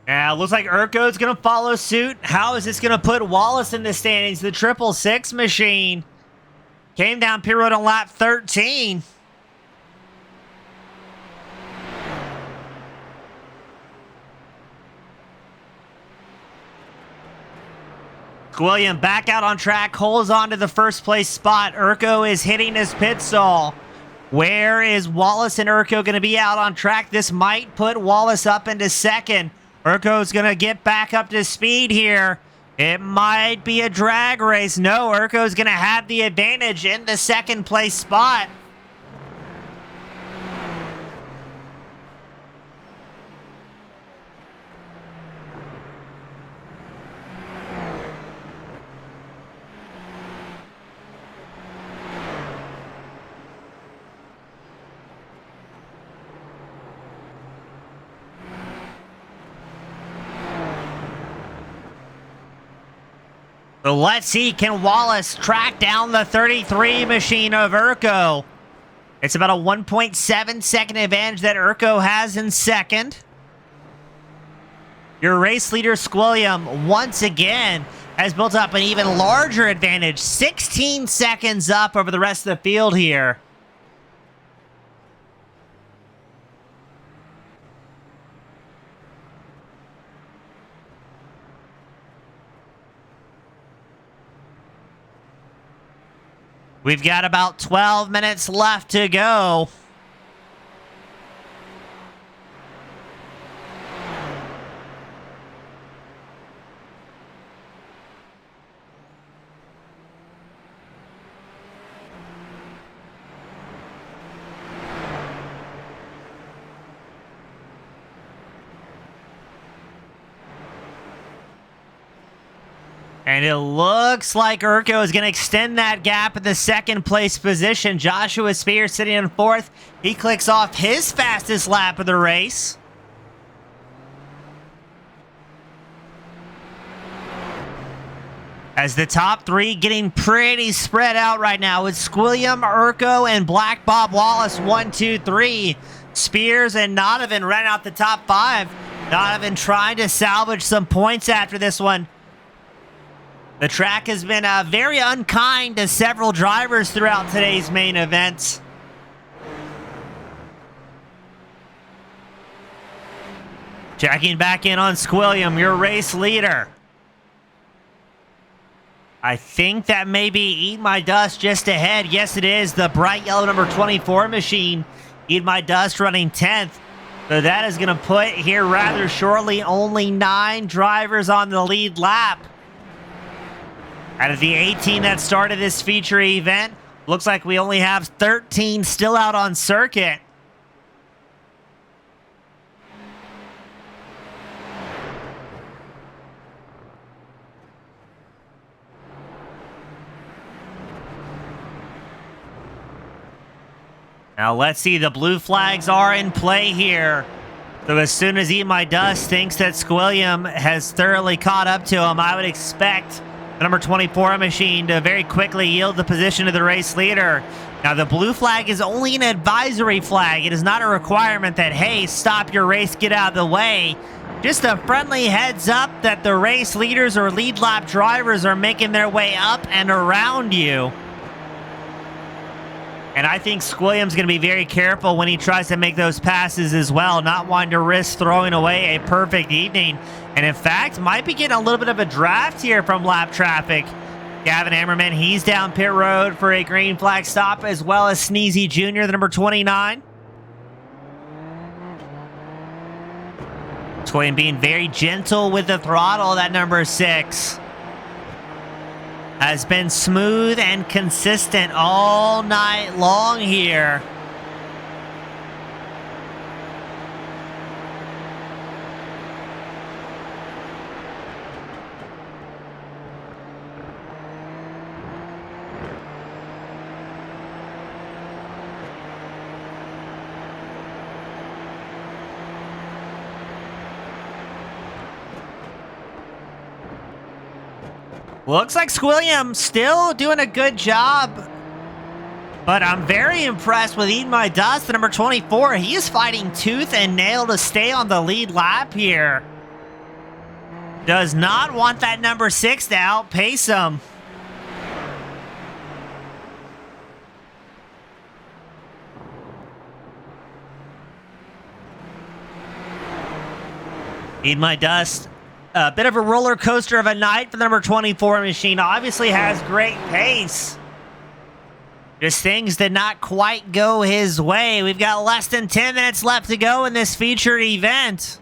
Now, looks like Urko's going to follow suit. How is this going to put Wallace in the standings? The 666 machine came down pit road on lap 13. Squilliam back out on track, holds on to the first place spot. Urko is hitting his pit stall. Where is Wallace and Urko going to be out on track? This might put Wallace up into second. Urko's going to get back up to speed here. It might be a drag race. No, Urko's going to have the advantage in the second place spot. So let's see, can Wallace track down the 33 machine of Urko? It's about a 1.7 second advantage that Urko has in second. Your race leader, Squilliam, once again has built up an even larger advantage. 16 seconds up over the rest of the field here. We've got about 12 minutes left to go. And it looks like Urko is going to extend that gap at the second place position. Joshua Spear sitting in fourth. He clicks off his fastest lap of the race. As the top three getting pretty spread out right now with Squilliam, Urko, and Black Bob Wallace 1, 2, 3. Spears and Donovan ran out the top five. Donovan trying to salvage some points after this one. The track has been very unkind to several drivers throughout today's main event. Checking back in on Squilliam, your race leader. I think that may be Eat My Dust just ahead. Yes, it is. The bright yellow number 24 machine. Eat My Dust running 10th. So that is going to put here rather shortly only 9 drivers on the lead lap. Out of the 18 that started this feature event, looks like we only have 13 still out on circuit. Now let's see, the blue flags are in play here. So as soon as Eat My Dust thinks that Squilliam has thoroughly caught up to him, I would expect the number 24 machine to very quickly yield the position to the race leader. Now, the blue flag is only an advisory flag. It is not a requirement that, hey, stop your race, get out of the way. Just a friendly heads up that the race leaders or lead lap drivers are making their way up and around you. And I think Squilliam's going to be very careful when he tries to make those passes as well, not wanting to risk throwing away a perfect evening. And in fact, might be getting a little bit of a draft here from lap traffic. Gavin Ammerman, he's down pit road for a green flag stop, as well as Sneezy Jr., the number 29. Squilliam being very gentle with the throttle, that number 6. Has been smooth and consistent all night long here. Looks like Squilliam still doing a good job. But I'm very impressed with Eat My Dust, the number 24. He is fighting tooth and nail to stay on the lead lap here. Does not want that number 6 to outpace him. Eat My Dust. A bit of a roller coaster of a night for the number 24 machine. Obviously has great pace. Just things did not quite go his way. We've got less than 10 minutes left to go in this featured event.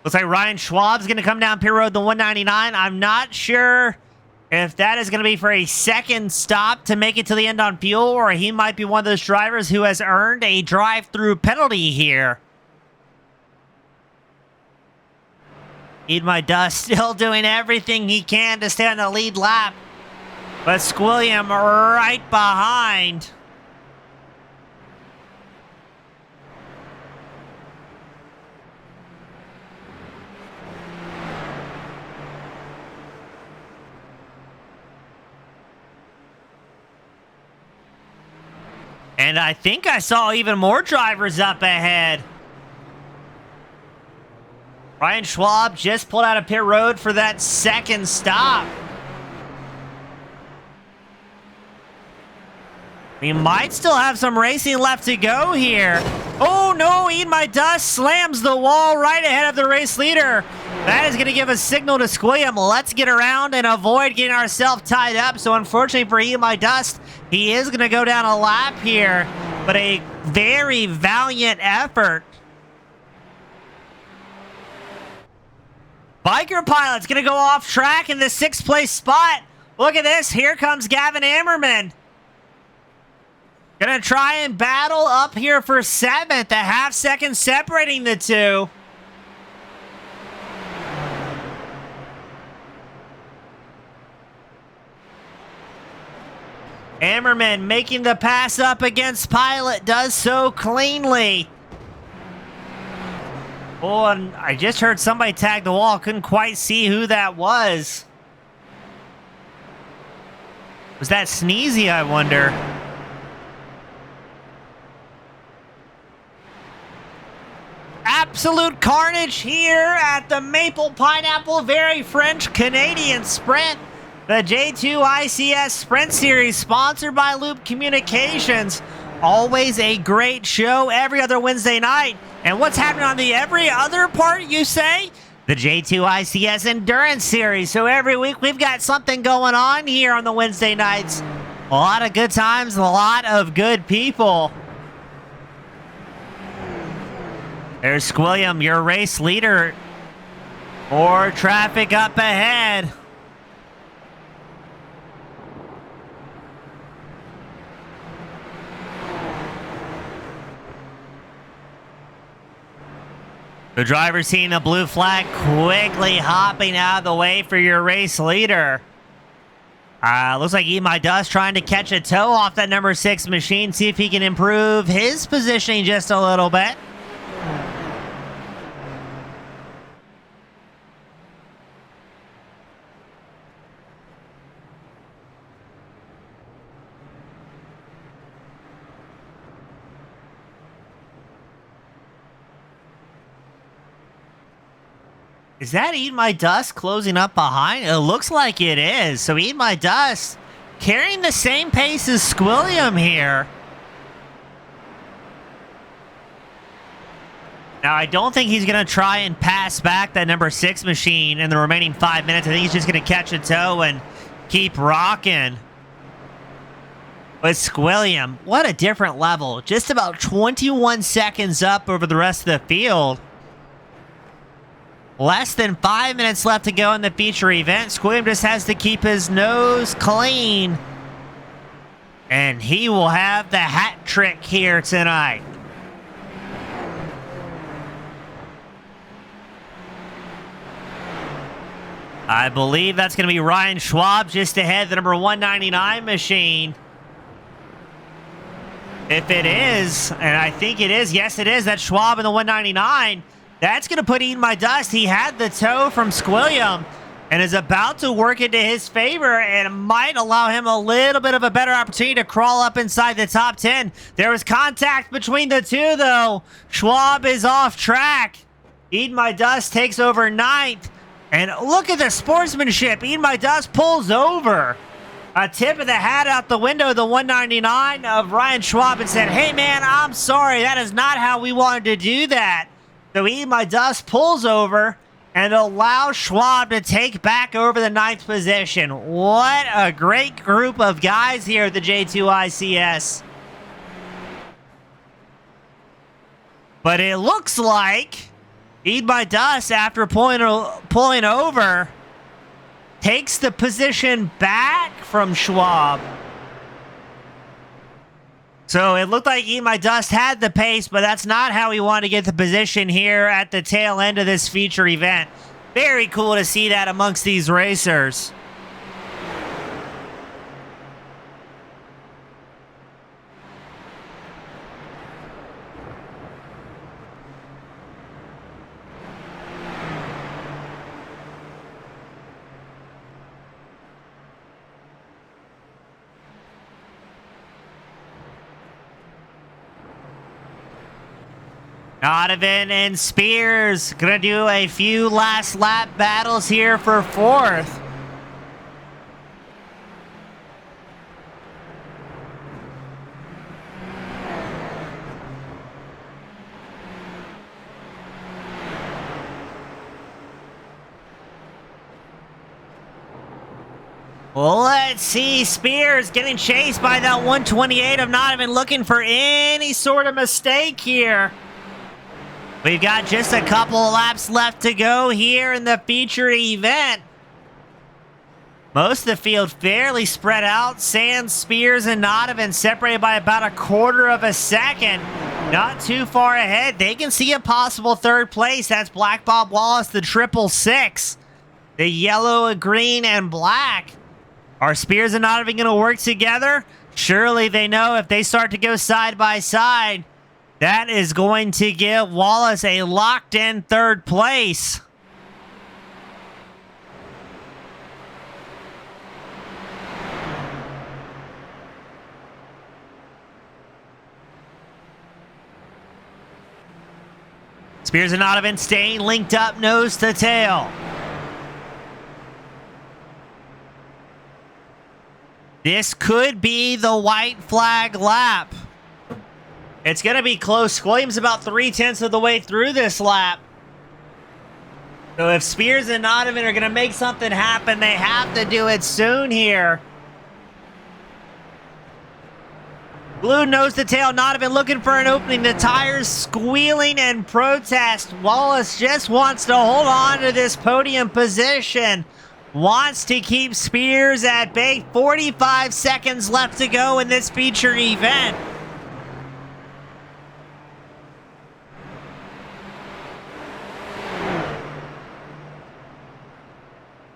Looks like Ryan Schwab's going to come down pit road, the 199. I'm not sure if that is going to be for a second stop to make it to the end on fuel, or he might be one of those drivers who has earned a drive-through penalty here. Eat My Dust still doing everything he can to stay on the lead lap. But Squilliam right behind. And I think I saw even more drivers up ahead. Ryan Schwab just pulled out of pit road for that second stop. We might still have some racing left to go here. Oh no, Eat My Dust slams the wall right ahead of the race leader. That is going to give a signal to Squilliam. Let's get around and avoid getting ourselves tied up. So unfortunately for Eat My Dust, he is going to go down a lap here. But a very valiant effort. Biker Pilot's going to go off track in the 6th place spot. Look at this. Here comes Gavin Ammerman. Going to try and battle up here for 7th. A half second separating the two. Ammerman making the pass up against Pilot, does so cleanly. Oh, and I just heard somebody tag the wall. Couldn't quite see who that was. Was that Sneezy, I wonder? Absolute carnage here at the Maple Pineapple Very French Canadian Sprint. The J2ICS Sprint Series, sponsored by Loop Communications. Always a great show every other Wednesday night. And what's happening on the every other part, you say? The J2ICS Endurance Series. So every week we've got something going on here on the Wednesday nights. A lot of good times, a lot of good people. There's Squilliam, your race leader. More traffic up ahead. The driver seeing the blue flag, quickly hopping out of the way for your race leader. Looks like Eat My Dust trying to catch a toe off that number 6 machine, see if he can improve his positioning just a little bit. Is that Eat My Dust closing up behind? It looks like it is. So Eat My Dust carrying the same pace as Squilliam here. Now, I don't think he's going to try and pass back that number 6 machine in the remaining 5 minutes. I think he's just going to catch a toe and keep rocking. But Squilliam, what a different level. Just about 21 seconds up over the rest of the field. Less than 5 minutes left to go in the feature event. Squilliam just has to keep his nose clean. And he will have the hat trick here tonight. I believe that's going to be Ryan Schwab just ahead, the number 199 machine. If it is, and I think it is, yes it is, that's Schwab in the 199. That's going to put Eat My Dust. He had the toe from Squilliam and is about to work into his favor and might allow him a little bit of a better opportunity to crawl up inside the top 10. There was contact between the two, though. Schwab is off track. Eat My Dust takes over 9th. And look at the sportsmanship. Eat My Dust pulls over. A tip of the hat out the window, the 199 of Ryan Schwab, and said, hey, man, I'm sorry. That is not how we wanted to do that. So Eat My Dust pulls over and allows Schwab to take back over the 9th position. What a great group of guys here at the J2ICS. But it looks like Eat My Dust, after pulling over, takes the position back from Schwab. So it looked like Eat My Dust had the pace, but that's not how we want to get the position here at the tail end of this feature event. Very cool to see that amongst these racers. Donovan and Spears gonna do a few last lap battles here for 4th. Let's see. Spears getting chased by that 128. I'm not even looking for any sort of mistake here. We've got just a couple of laps left to go here in the feature event. Most of the field fairly spread out. Sands, Spears, and Donovan separated by about a quarter of a second. Not too far ahead. They can see a possible third place. That's Black Bob Wallace, the 666. The yellow, green, and black. Are Spears and Donovan going to work together? Surely they know if they start to go side by side, that is going to give Wallace a locked-in third place. Spears and Donovan staying linked up nose to tail. This could be the white flag lap. It's going to be close. Williams about 3/10 of the way through this lap. So if Spears and Donovan are going to make something happen, they have to do it soon here. Blue nose to tail, Donovan looking for an opening. The tires squealing in protest. Wallace just wants to hold on to this podium position. Wants to keep Spears at bay. 45 seconds left to go in this feature event.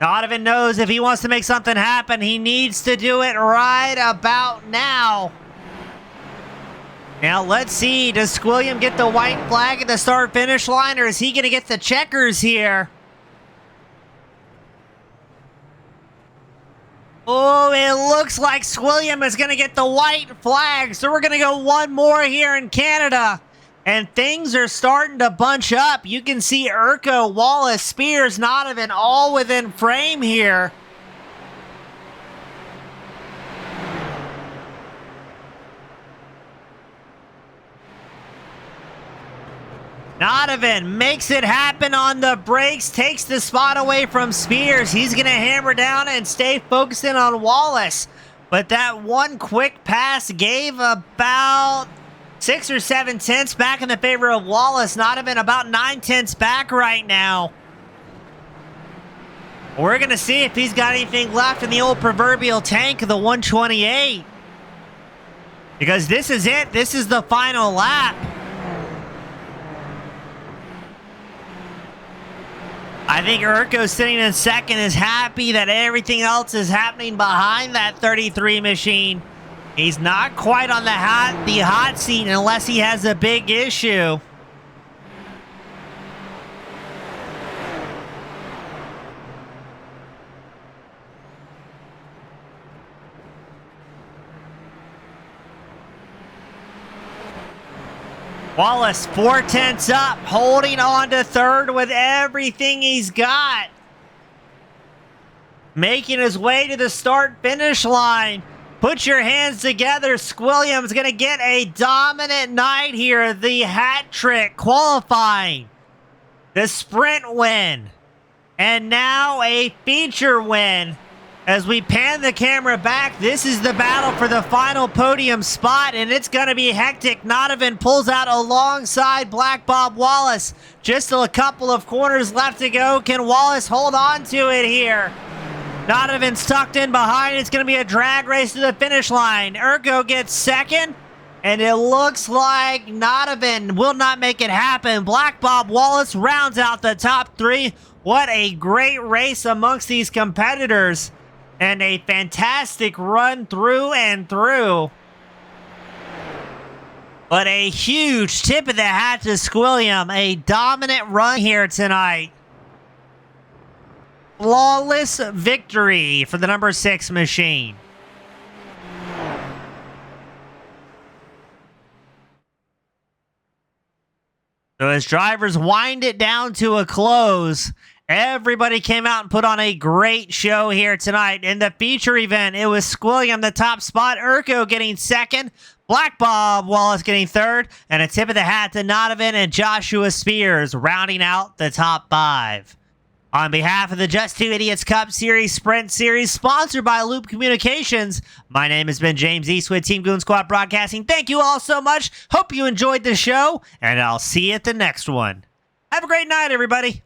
Donovan knows if he wants to make something happen, he needs to do it right about now. Now, let's see. Does Squilliam get the white flag at the start-finish line, or is he going to get the checkers here? Oh, it looks like Squilliam is going to get the white flag. So we're going to go one more here in Canada. And things are starting to bunch up. You can see Urko, Wallace, Spears, Donovan all within frame here. Donovan makes it happen on the brakes, takes the spot away from Spears. He's going to hammer down and stay focusing on Wallace. But that one quick pass gave about 6 or 7 tenths back in the favor of Wallace. Donovan about 9 tenths back right now. We're going to see if he's got anything left in the old proverbial tank of the 128. Because this is it. This is the final lap. I think Urko sitting in second is happy that everything else is happening behind that 33 machine. He's not quite on the hot seat unless he has a big issue. Wallace 4 tenths up, holding on to third with everything he's got. Making his way to the start-finish line. Put your hands together. Squilliam's going to get a dominant night here. The hat trick qualifying. The sprint win. And now a feature win. As we pan the camera back, this is the battle for the final podium spot, and it's going to be hectic. Donovan pulls out alongside Black Bob Wallace. Just a couple of corners left to go. Can Wallace hold on to it here? Donovan's tucked in behind. It's going to be a drag race to the finish line. Urko gets second, and it looks like Donovan will not make it happen. Black Bob Wallace rounds out the top three. What a great race amongst these competitors. And a fantastic run through and through. But a huge tip of the hat to Squilliam. A dominant run here tonight. Flawless victory for the number 6 machine. So as drivers wind it down to a close, everybody came out and put on a great show here tonight. In the feature event, it was Squilliam the top spot, Urko getting second, Black Bob Wallace getting third, and a tip of the hat to Donovan and Joshua Spears rounding out the top 5. On behalf of the Just Two Idiots Cup Series Sprint Series, sponsored by Loop Communications, my name has been James East with Team Goon Squad Broadcasting. Thank you all so much. Hope you enjoyed the show, and I'll see you at the next one. Have a great night, everybody.